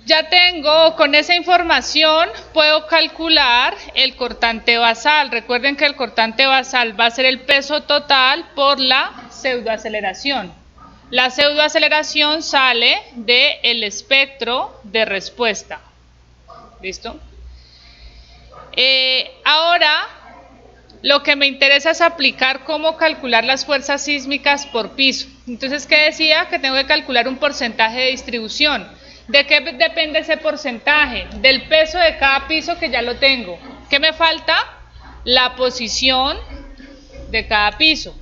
Ya tengo, con esa información puedo calcular el cortante basal. Recuerden que el cortante basal va a ser el peso total por la pseudoaceleración. La pseudoaceleración sale del espectro de respuesta. ¿Listo? Ahora, lo que me interesa es aplicar cómo calcular las fuerzas sísmicas por piso. Entonces, ¿qué decía? Que tengo que calcular un porcentaje de distribución. ¿De qué depende ese porcentaje? Del peso de cada piso, que ya lo tengo. ¿Qué me falta? La posición de cada piso.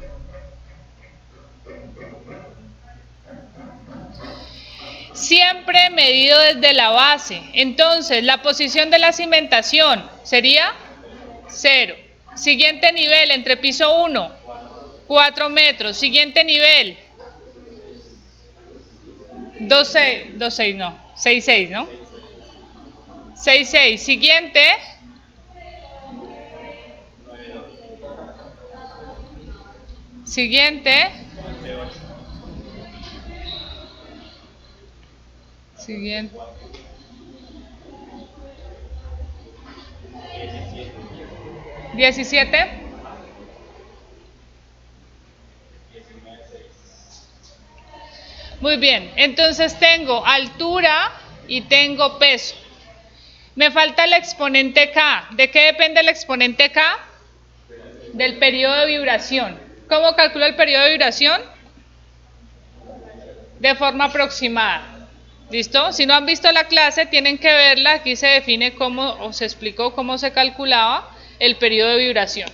Siempre medido desde la base. Entonces, la posición de la cimentación sería 0. Siguiente nivel, entre piso 1, 4 metros. Siguiente nivel, 2,6 no, 6,6, ¿no? 6,6. Siguiente, siguiente, siguiente. 17. Muy bien, entonces tengo altura y tengo peso. Me falta el exponente K. ¿De qué depende el exponente K? Del periodo de vibración. ¿Cómo calculo el periodo de vibración? De forma aproximada. ¿Listo? Si no han visto la clase, tienen que verla. Aquí se define cómo, o se explicó cómo se calculaba el periodo de vibración.